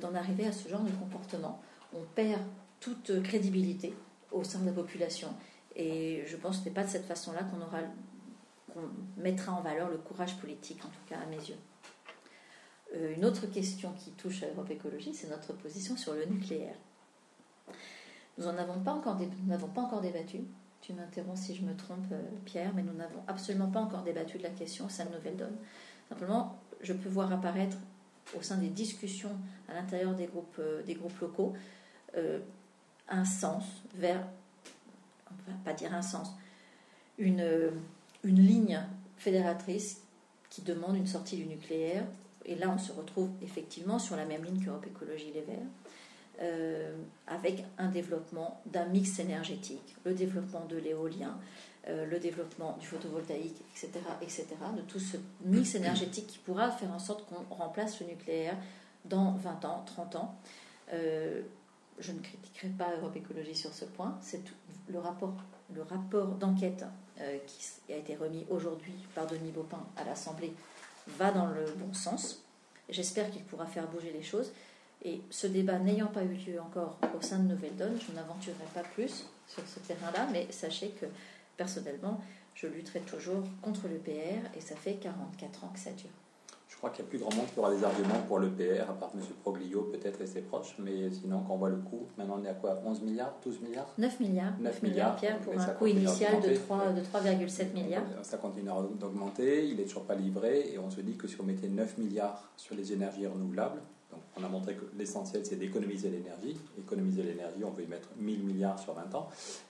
d'en arriver à ce genre de comportement. On perd toute crédibilité au sein de la population. Et je pense que ce n'est pas de cette façon-là qu'on mettra en valeur le courage politique, en tout cas à mes yeux. Une autre question qui touche à Europe Écologie, c'est notre position sur le nucléaire. Nous n'avons pas encore débattu. Tu m'interromps si je me trompe, Pierre, mais nous n'avons absolument pas encore débattu de la question au sein de Nouvelle Donne. Simplement, je peux voir apparaître au sein des discussions à l'intérieur des groupes locaux un sens vers, on ne va pas dire un sens, une ligne fédératrice qui demande une sortie du nucléaire. Et là, on se retrouve effectivement sur la même ligne qu'Europe Écologie Les Verts, avec un développement d'un mix énergétique, le développement de l'éolien, le développement du photovoltaïque, etc., de tout ce mix énergétique qui pourra faire en sorte qu'on remplace le nucléaire dans 20 ans, 30 ans. Je ne critiquerai pas Europe Écologie sur ce point. C'est le rapport d'enquête qui a été remis aujourd'hui par Denis Baupin à l'Assemblée va dans le bon sens. J'espère qu'il pourra faire bouger les choses. Et ce débat n'ayant pas eu lieu encore au sein de Nouvelle Donne, je ne m'aventurerai pas plus sur ce terrain-là, mais sachez que personnellement, je lutterai toujours contre le PR et ça fait 44 ans que ça dure. Je crois qu'il y a plus grand monde qui aura des arguments pour l'EPR, à part M. Proglio peut-être et ses proches, mais sinon quand on voit le coût, maintenant on est à quoi, 11 milliards, 12 milliards 9 milliards. 9 milliards, Pierre, pour mais un ça coût continue initial de d'augmenter. 3,7 milliards. Ça continue d'augmenter, il n'est toujours pas livré, et on se dit que si on mettait 9 milliards sur les énergies renouvelables, donc on a montré que l'essentiel c'est d'économiser l'énergie. Économiser l'énergie, on peut y mettre 1000 milliards sur 20 ans,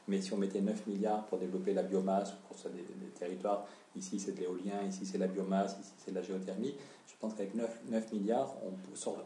mais si on mettait 9 milliards pour développer la biomasse, pour ça, des territoires, ici c'est de l'éolien, ici c'est la biomasse, ici c'est de la géothermie, je pense qu'avec 9 milliards,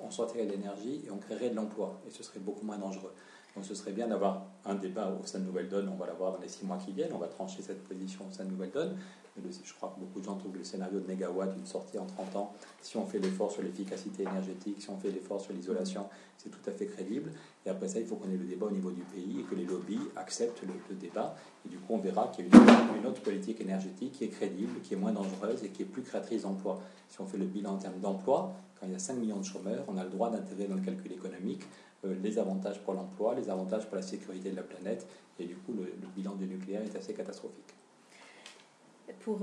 on sortirait de l'énergie et on créerait de l'emploi, et ce serait beaucoup moins dangereux. Donc ce serait bien d'avoir un débat au sein de Nouvelle Donne, on va l'avoir dans les 6 mois qui viennent, on va trancher cette position au sein de Nouvelle Donne. Je crois que beaucoup de gens trouvent le scénario de mégawatt, une sortie en 30 ans, si on fait l'effort sur l'efficacité énergétique, si on fait l'effort sur l'isolation, c'est tout à fait crédible. Et après ça, il faut qu'on ait le débat au niveau du pays et que les lobbies acceptent le débat. Et du coup, on verra qu'il y a une autre politique énergétique qui est crédible, qui est moins dangereuse et qui est plus créatrice d'emplois. Si on fait le bilan en termes d'emploi, quand il y a 5 millions de chômeurs, on a le droit d'intégrer dans le calcul économique les avantages pour l'emploi, les avantages pour la sécurité de la planète. Et du coup, le bilan du nucléaire est assez catastrophique. Pour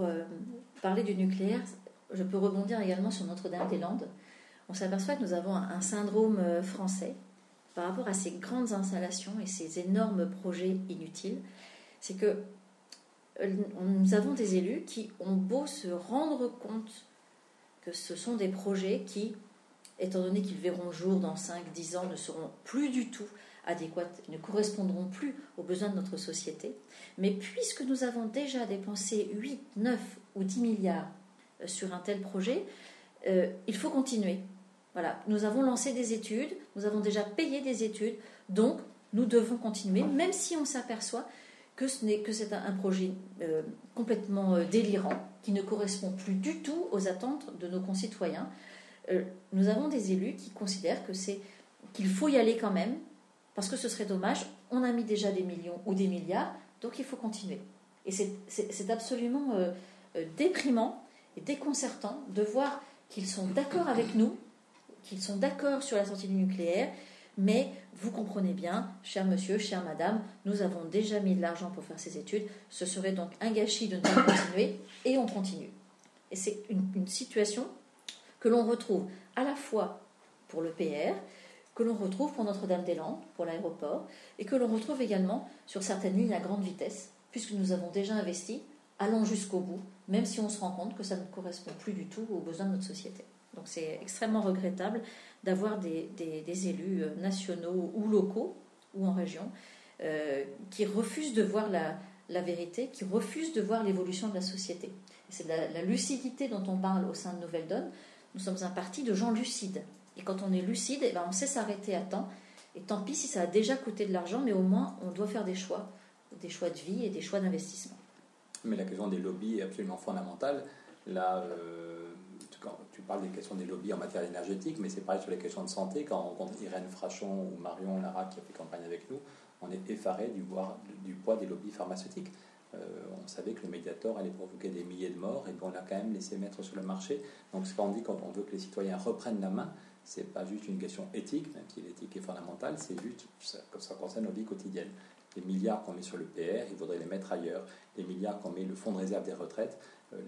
parler du nucléaire, je peux rebondir également sur Notre-Dame-des-Landes. On s'aperçoit que nous avons un syndrome français par rapport à ces grandes installations et ces énormes projets inutiles. C'est que nous avons des élus qui ont beau se rendre compte que ce sont des projets qui, étant donné qu'ils verront le jour dans 5-10 ans, ne seront plus du tout adéquates, ne correspondront plus aux besoins de notre société. Mais puisque nous avons déjà dépensé 8, 9 ou 10 milliards sur un tel projet, il faut continuer. Voilà, nous avons lancé des études, nous avons déjà payé des études, donc nous devons continuer, même si on s'aperçoit que c'est un projet complètement délirant, qui ne correspond plus du tout aux attentes de nos concitoyens. Nous avons des élus qui considèrent qu'il faut y aller quand même, parce que ce serait dommage, on a mis déjà des millions ou des milliards, donc il faut continuer. Et c'est absolument déprimant et déconcertant de voir qu'ils sont d'accord avec nous, qu'ils sont d'accord sur la sortie du nucléaire, mais vous comprenez bien, cher monsieur, chère madame, nous avons déjà mis de l'argent pour faire ces études, ce serait donc un gâchis de ne pas continuer, et on continue. Et c'est une situation que l'on retrouve à la fois pour le PR, que l'on retrouve pour Notre-Dame-des-Landes, pour l'aéroport, et que l'on retrouve également sur certaines lignes à grande vitesse, puisque nous avons déjà investi, allons jusqu'au bout, même si on se rend compte que ça ne correspond plus du tout aux besoins de notre société. Donc c'est extrêmement regrettable d'avoir des élus nationaux ou locaux, ou en région, qui refusent de voir la vérité, qui refusent de voir l'évolution de la société. Et c'est la lucidité dont on parle au sein de Nouvelle Donne. Nous sommes un parti de gens lucides. Et quand on est lucide, on sait s'arrêter à temps. Et tant pis si ça a déjà coûté de l'argent, mais au moins on doit faire des choix de vie et des choix d'investissement. Mais la question des lobbies est absolument fondamentale. Là, quand tu parles des questions des lobbies en matière énergétique, mais c'est pareil sur les questions de santé. Quand on rencontre Irène Frachon ou Marion Lara qui a fait campagne avec nous, on est effaré du poids des lobbies pharmaceutiques. On savait que le Mediator allait provoquer des milliers de morts et qu'on l'a quand même laissé mettre sur le marché. Donc ce qu'on dit quand on veut que les citoyens reprennent la main, c'est pas juste une question éthique, même si l'éthique est fondamentale, c'est juste que ça concerne nos vies quotidiennes. Les milliards qu'on met sur le PR, il faudrait les mettre ailleurs. Les milliards qu'on met le fonds de réserve des retraites,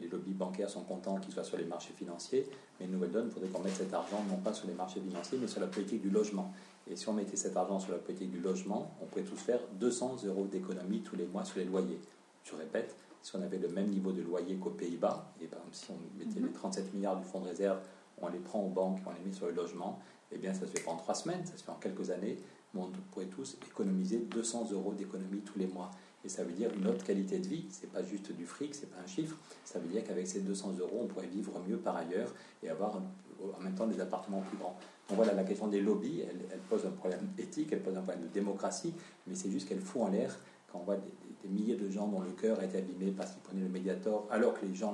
les lobbies bancaires sont contents qu'ils soient sur les marchés financiers, mais Nouvelle Donne, il faudrait qu'on mette cet argent non pas sur les marchés financiers, mais sur la politique du logement. Et si on mettait cet argent sur la politique du logement, on pourrait tous faire 200 € d'économie tous les mois sur les loyers. Je répète, si on avait le même niveau de loyer qu'aux Pays-Bas, et par exemple si on mettait les 37 milliards du fonds de réserve, on les prend aux banques, on les met sur le logement, eh bien ça se fait pas en 3 semaines, ça se fait en quelques années, mais on pourrait tous économiser 200 € d'économie tous les mois. Et ça veut dire une autre qualité de vie, c'est pas juste du fric, c'est pas un chiffre, ça veut dire qu'avec ces 200 €, on pourrait vivre mieux par ailleurs et avoir en même temps des appartements plus grands. Donc voilà, la question des lobbies, elle pose un problème éthique, elle pose un problème de démocratie, mais c'est juste qu'elle fout en l'air quand on voit des milliers de gens dont le cœur a été abîmé parce qu'ils prenaient le Mediator, alors que les gens,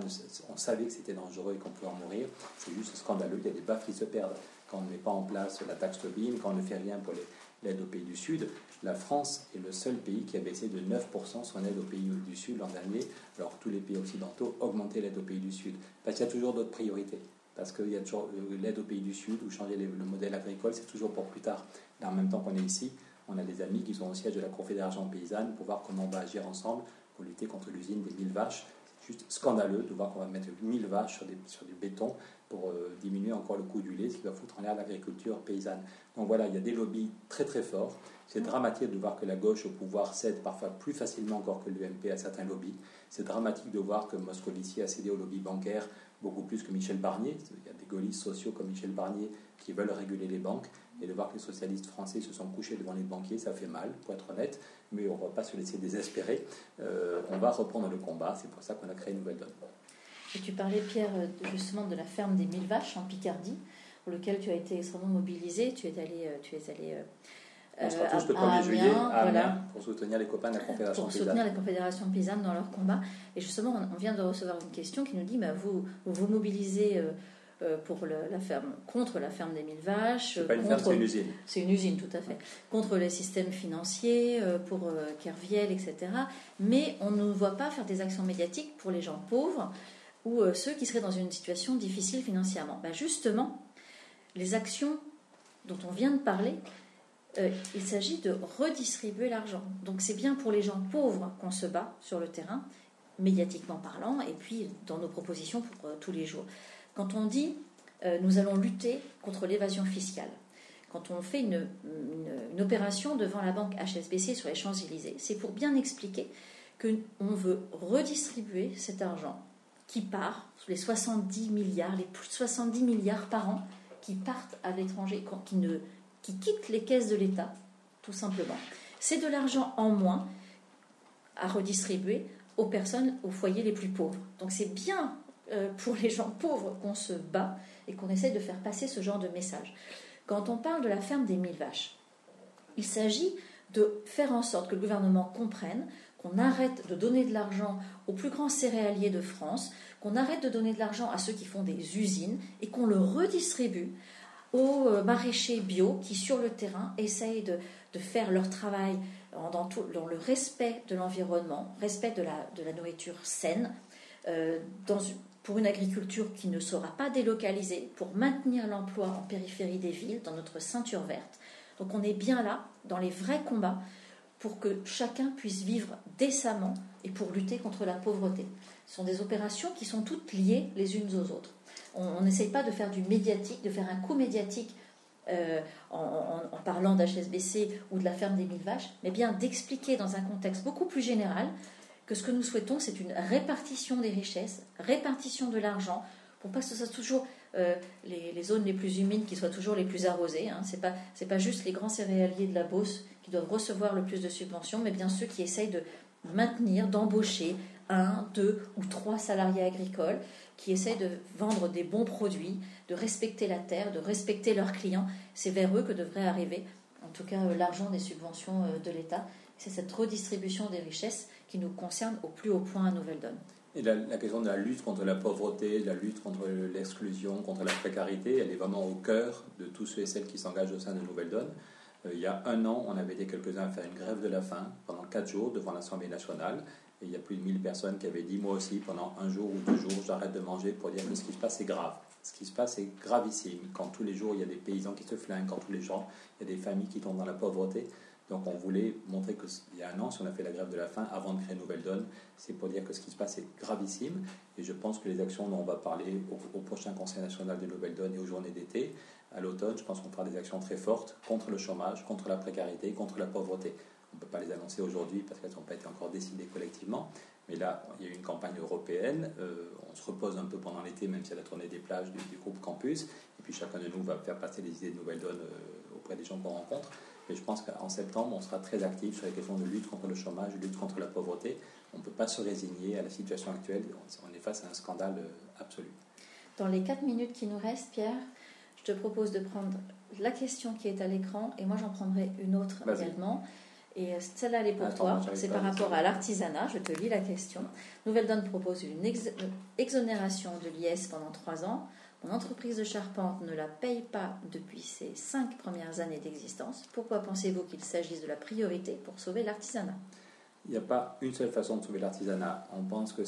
on savait que c'était dangereux et qu'on pouvait en mourir. C'est juste scandaleux, il y a des baffes qui se perdent. Quand on ne met pas en place la taxe Tobin, quand on ne fait rien pour l'aide aux pays du Sud, la France est le seul pays qui a baissé de 9% son aide aux pays du Sud l'an dernier, alors que tous les pays occidentaux augmentaient l'aide aux pays du Sud. Parce qu'il y a toujours d'autres priorités. Parce qu'il y a toujours l'aide aux pays du Sud ou changer le modèle agricole, c'est toujours pour plus tard. Et en même temps qu'on est ici, on a des amis qui sont au siège de la Confédération paysanne pour voir comment on va agir ensemble pour lutter contre l'usine des 1000 vaches. juste scandaleux de voir qu'on va mettre 1000 vaches sur du béton pour diminuer encore le coût du lait, ce qui va foutre en l'air l'agriculture paysanne. Donc voilà, il y a des lobbies très très forts. C'est dramatique de voir que la gauche au pouvoir cède parfois plus facilement encore que l'UMP à certains lobbies. C'est dramatique de voir que Moscovici a cédé au lobby bancaire beaucoup plus que Michel Barnier. Il y a des gaullistes sociaux comme Michel Barnier qui veulent réguler les banques. Et de voir que les socialistes français se sont couchés devant les banquiers, ça fait mal, pour être honnête. Mais on ne va pas se laisser désespérer. On va reprendre le combat. C'est pour ça qu'on a créé une nouvelle donne. Et tu parlais, Pierre, justement de la ferme des 1000 vaches en Picardie, pour lequel tu as été extrêmement mobilisé. Tu es allé on sera tous le 1er juillet à Amiens pour soutenir les copains de la Confédération paysanne. Pour soutenir la Confédération paysanne dans leur combat. Et justement, on vient de recevoir une question qui nous dit vous vous mobilisez pour la ferme, contre la ferme des 1000 vaches. C'est pas une ferme, c'est une usine. C'est une usine, tout à fait. Contre les systèmes financiers, pour Kerviel, etc. Mais on ne voit pas faire des actions médiatiques pour les gens pauvres ou ceux qui seraient dans une situation difficile financièrement. Justement, les actions dont on vient de parler, il s'agit de redistribuer l'argent. Donc c'est bien pour les gens pauvres qu'on se bat sur le terrain, médiatiquement parlant, et puis dans nos propositions pour tous les jours. Quand on dit nous allons lutter contre l'évasion fiscale, quand on fait une opération devant la banque HSBC sur les Champs-Élysées, c'est pour bien expliquer qu'on veut redistribuer cet argent qui part, les 70 milliards, les plus de 70 milliards par an qui partent à l'étranger, qui quittent les caisses de l'État, tout simplement. C'est de l'argent en moins à redistribuer aux personnes, aux foyers les plus pauvres. Donc c'est bien pour les gens pauvres qu'on se bat et qu'on essaie de faire passer ce genre de message. Quand on parle de la ferme des 1000 vaches, il s'agit de faire en sorte que le gouvernement comprenne qu'on arrête de donner de l'argent aux plus grands céréaliers de France, qu'on arrête de donner de l'argent à ceux qui font des usines et qu'on le redistribue aux maraîchers bio qui, sur le terrain, essayent de faire leur travail dans le respect de l'environnement, respect de la nourriture saine, pour une agriculture qui ne sera pas délocalisée, pour maintenir l'emploi en périphérie des villes, dans notre ceinture verte. Donc on est bien là, dans les vrais combats, pour que chacun puisse vivre décemment et pour lutter contre la pauvreté. Ce sont des opérations qui sont toutes liées les unes aux autres. On n'essaye pas de faire du médiatique, de faire un coup médiatique en parlant d'HSBC ou de la ferme des 1000 vaches, mais bien d'expliquer dans un contexte beaucoup plus général que ce que nous souhaitons, c'est une répartition des richesses, répartition de l'argent, pour pas que ce soit toujours les zones les plus humides qui soient toujours les plus arrosées. C'est pas juste les grands céréaliers de la Beauce qui doivent recevoir le plus de subventions, mais bien ceux qui essayent de maintenir, d'embaucher 1, 2 ou 3 salariés agricoles, qui essayent de vendre des bons produits, de respecter la terre, de respecter leurs clients. C'est vers eux que devrait arriver, en tout cas, l'argent des subventions de l'État. C'est cette redistribution des richesses qui nous concerne au plus haut point à Nouvelle-Donne. Et la question de la lutte contre la pauvreté, de la lutte contre l'exclusion, contre la précarité, elle est vraiment au cœur de tous ceux et celles qui s'engagent au sein de Nouvelle-Donne. Il y a 1 an, on avait été quelques-uns à faire une grève de la faim pendant 4 jours devant l'Assemblée nationale. Et il y a plus de 1000 personnes qui avaient dit, moi aussi, pendant 1 jour ou 2 jours, j'arrête de manger pour dire que ce qui se passe, c'est grave. Ce qui se passe, c'est gravissime. Quand tous les jours, il y a des paysans qui se flinguent, quand tous les jours, il y a des familles qui tombent dans la pauvreté. Donc on voulait montrer qu'il y a 1 an, si on a fait la grève de la faim avant de créer Nouvelle-Donne, c'est pour dire que ce qui se passe est gravissime. Et je pense que les actions dont on va parler au prochain Conseil national de Nouvelle-Donne et aux journées d'été, à l'automne, je pense qu'on fera des actions très fortes contre le chômage, contre la précarité, contre la pauvreté. On ne peut pas les annoncer aujourd'hui parce qu'elles n'ont pas été encore décidées collectivement. Mais là, il y a eu une campagne européenne. On se repose un peu pendant l'été, même si y a la tournée des plages du groupe Campus. Et puis chacun de nous va faire passer les idées de Nouvelle-Donne auprès des gens qu'on rencontre. Mais je pense qu'en septembre, on sera très actif sur les questions de lutte contre le chômage, de lutte contre la pauvreté. On ne peut pas se résigner à la situation actuelle. On est face à un scandale absolu. Dans les 4 minutes qui nous restent, Pierre, je te propose de prendre la question qui est à l'écran et moi j'en prendrai une autre également. Et celle-là, elle est pour toi. C'est par rapport à l'artisanat. Je te lis la question. Nouvelle-Donne propose une exonération de l'IS pendant 3 ans. Mon entreprise de charpente ne la paye pas depuis ses 5 premières années d'existence. Pourquoi pensez-vous qu'il s'agisse de la priorité pour sauver l'artisanat ? Il n'y a pas une seule façon de sauver l'artisanat. On pense que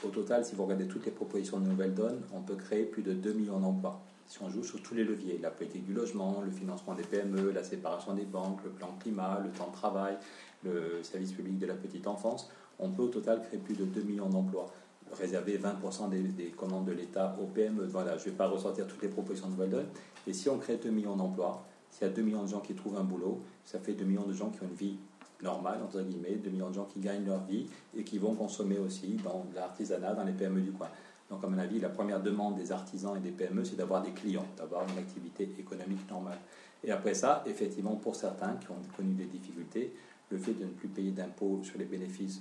au total, si vous regardez toutes les propositions de Nouvelle-Donne, on peut créer plus de 2 millions d'emplois. Si on joue sur tous les leviers, la politique du logement, le financement des PME, la séparation des banques, le plan climat, le temps de travail, le service public de la petite enfance, on peut au total créer plus de 2 millions d'emplois. réserver 20% des commandes de l'État aux PME. Voilà, je ne vais pas ressortir toutes les propositions de Nouvelle Donne. Et si on crée 2 millions d'emplois, s'il y a 2 millions de gens qui trouvent un boulot, ça fait 2 millions de gens qui ont une vie normale, entre guillemets, 2 millions de gens qui gagnent leur vie et qui vont consommer aussi dans l'artisanat, dans les PME du coin. Donc, à mon avis, la première demande des artisans et des PME, c'est d'avoir des clients, d'avoir une activité économique normale. Et après ça, effectivement, pour certains qui ont connu des difficultés, le fait de ne plus payer d'impôts sur les bénéfices,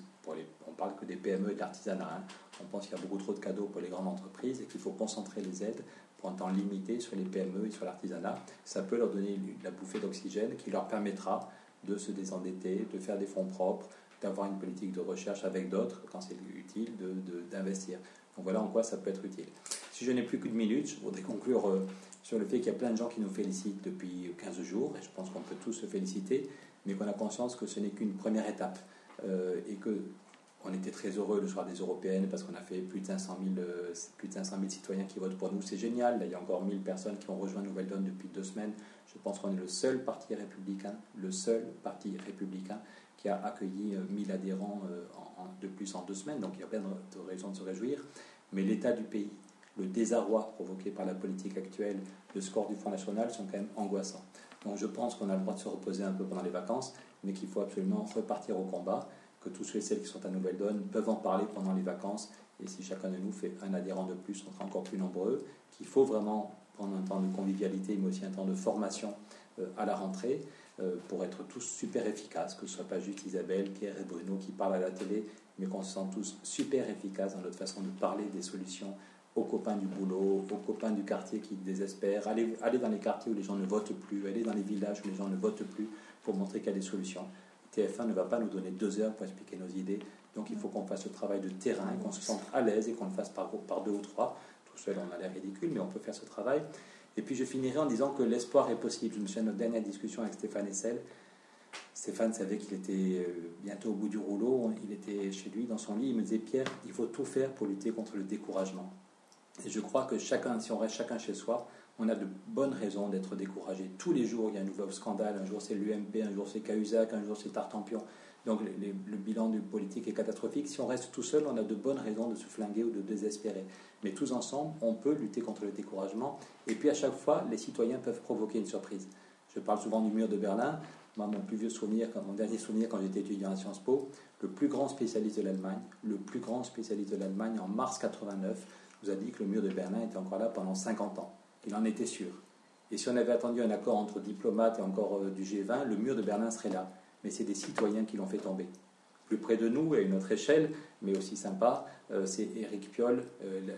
on parle que des PME et de l'artisanat, hein. On pense qu'il y a beaucoup trop de cadeaux pour les grandes entreprises et qu'il faut concentrer les aides pour un temps limité sur les PME et sur l'artisanat. Ça peut leur donner la bouffée d'oxygène qui leur permettra de se désendetter, de faire des fonds propres, d'avoir une politique de recherche avec d'autres, quand c'est utile, d'investir. Donc voilà en quoi ça peut être utile. Si je n'ai plus qu'une minute, je voudrais conclure sur le fait qu'il y a plein de gens qui nous félicitent depuis 15 jours, et je pense qu'on peut tous se féliciter, mais qu'on a conscience que ce n'est qu'une première étape, et qu'on était très heureux le soir des européennes parce qu'on a fait plus de 500 000 citoyens qui votent pour nous, c'est génial. Là, il y a encore 1000 personnes qui ont rejoint Nouvelle Donne depuis 2 semaines. Je pense qu'on est le seul parti républicain qui a accueilli 1000 adhérents de plus en 2 semaines, donc il y a plein de raisons de se réjouir. Mais l'état du pays, le désarroi provoqué par la politique actuelle, le score du Front National sont quand même angoissants. Donc je pense qu'on a le droit de se reposer un peu pendant les vacances, mais qu'il faut absolument repartir au combat, que tous ceux et celles qui sont à Nouvelle Donne peuvent en parler pendant les vacances, et si chacun de nous fait un adhérent de plus, on sera encore plus nombreux, qu'il faut vraiment prendre un temps de convivialité, mais aussi un temps de formation à la rentrée, pour être tous super efficaces, que ce ne soit pas juste Isabelle, Pierre et Bruno qui parlent à la télé, mais qu'on se sente tous super efficaces dans notre façon de parler des solutions aux copains du boulot, aux copains du quartier qui désespèrent, aller dans les quartiers où les gens ne votent plus, aller dans les villages où les gens ne votent plus pour montrer qu'il y a des solutions. TF1 ne va pas nous donner 2 heures pour expliquer nos idées, donc il faut qu'on fasse le travail de terrain, qu'on se sente à l'aise et qu'on le fasse par 2 ou 3. Tout seul, on a l'air ridicule, mais on peut faire ce travail. Et puis je finirai en disant que l'espoir est possible. Je me souviens de notre dernière discussion avec Stéphane Hessel. Stéphane savait qu'il était bientôt au bout du rouleau, il était chez lui dans son lit, il me disait: Pierre, il faut tout faire pour lutter contre le découragement. Et je crois que si on reste chacun chez soi, on a de bonnes raisons d'être découragé. Tous les jours, il y a un nouveau scandale. Un jour, c'est l'UMP, un jour, c'est Cahuzac, un jour, c'est Tartampion. Donc, le bilan du politique est catastrophique. Si on reste tout seul, on a de bonnes raisons de se flinguer ou de désespérer. Mais tous ensemble, on peut lutter contre le découragement. Et puis, à chaque fois, les citoyens peuvent provoquer une surprise. Je parle souvent du mur de Berlin. Moi, mon dernier souvenir quand j'étais étudiant à Sciences Po, le plus grand spécialiste de l'Allemagne, en mars 89, nous a dit que le mur de Berlin était encore là pendant 50 ans. Il en était sûr. Et si on avait attendu un accord entre diplomates et encore du G20, le mur de Berlin serait là. Mais c'est des citoyens qui l'ont fait tomber. Plus près de nous, à une autre échelle, mais aussi sympa, c'est Éric Piolle,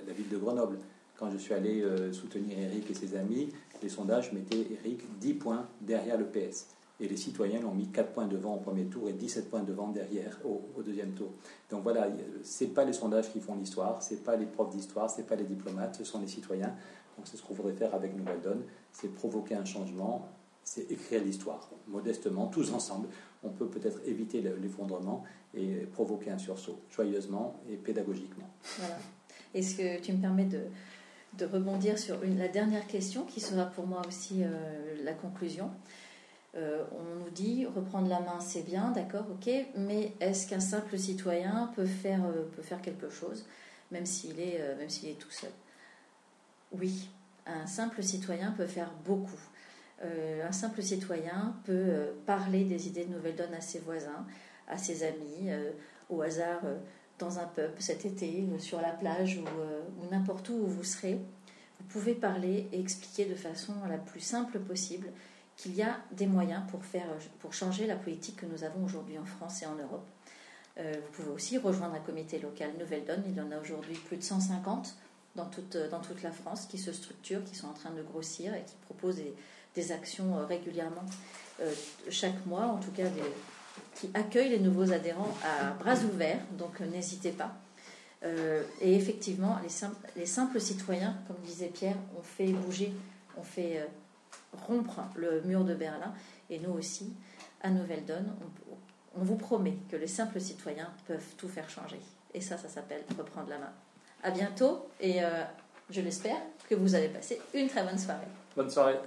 la ville de Grenoble. Quand je suis allé soutenir Éric et ses amis, les sondages mettaient Éric 10 points derrière le PS. Et les citoyens l'ont mis 4 points devant au premier tour et 17 points devant derrière au deuxième tour. Donc voilà, ce n'est pas les sondages qui font l'histoire, ce n'est pas les profs d'histoire, ce n'est pas les diplomates, ce sont les citoyens. Donc c'est ce qu'on voudrait faire avec Nouvelle Donne, c'est provoquer un changement, c'est écrire l'histoire. Modestement, tous ensemble, on peut peut-être éviter l'effondrement et provoquer un sursaut, joyeusement et pédagogiquement. Voilà. Est-ce que tu me permets de rebondir sur la dernière question, qui sera pour moi aussi la conclusion. On nous dit reprendre la main, c'est bien, d'accord, ok, mais est-ce qu'un simple citoyen peut faire quelque chose, même s'il est tout seul? Oui, un simple citoyen peut faire beaucoup. Un simple citoyen peut parler des idées de Nouvelle Donne à ses voisins, à ses amis, au hasard dans un pub cet été, sur la plage ou n'importe où vous serez. Vous pouvez parler et expliquer de façon la plus simple possible qu'il y a des moyens pour changer la politique que nous avons aujourd'hui en France et en Europe. Vous pouvez aussi rejoindre un comité local Nouvelle Donne. Il y en a aujourd'hui plus de 150 dans toute la France qui se structurent, qui sont en train de grossir et qui proposent des actions régulièrement chaque mois, en tout cas qui accueillent les nouveaux adhérents à bras ouverts, donc n'hésitez pas. Et effectivement, les simples citoyens, comme disait Pierre, ont fait bouger, ont fait rompre le mur de Berlin, et nous aussi, à Nouvelle Donne, on vous promet que les simples citoyens peuvent tout faire changer. Et ça s'appelle reprendre la main. À bientôt, et je l'espère que vous allez passer une très bonne soirée. Bonne soirée.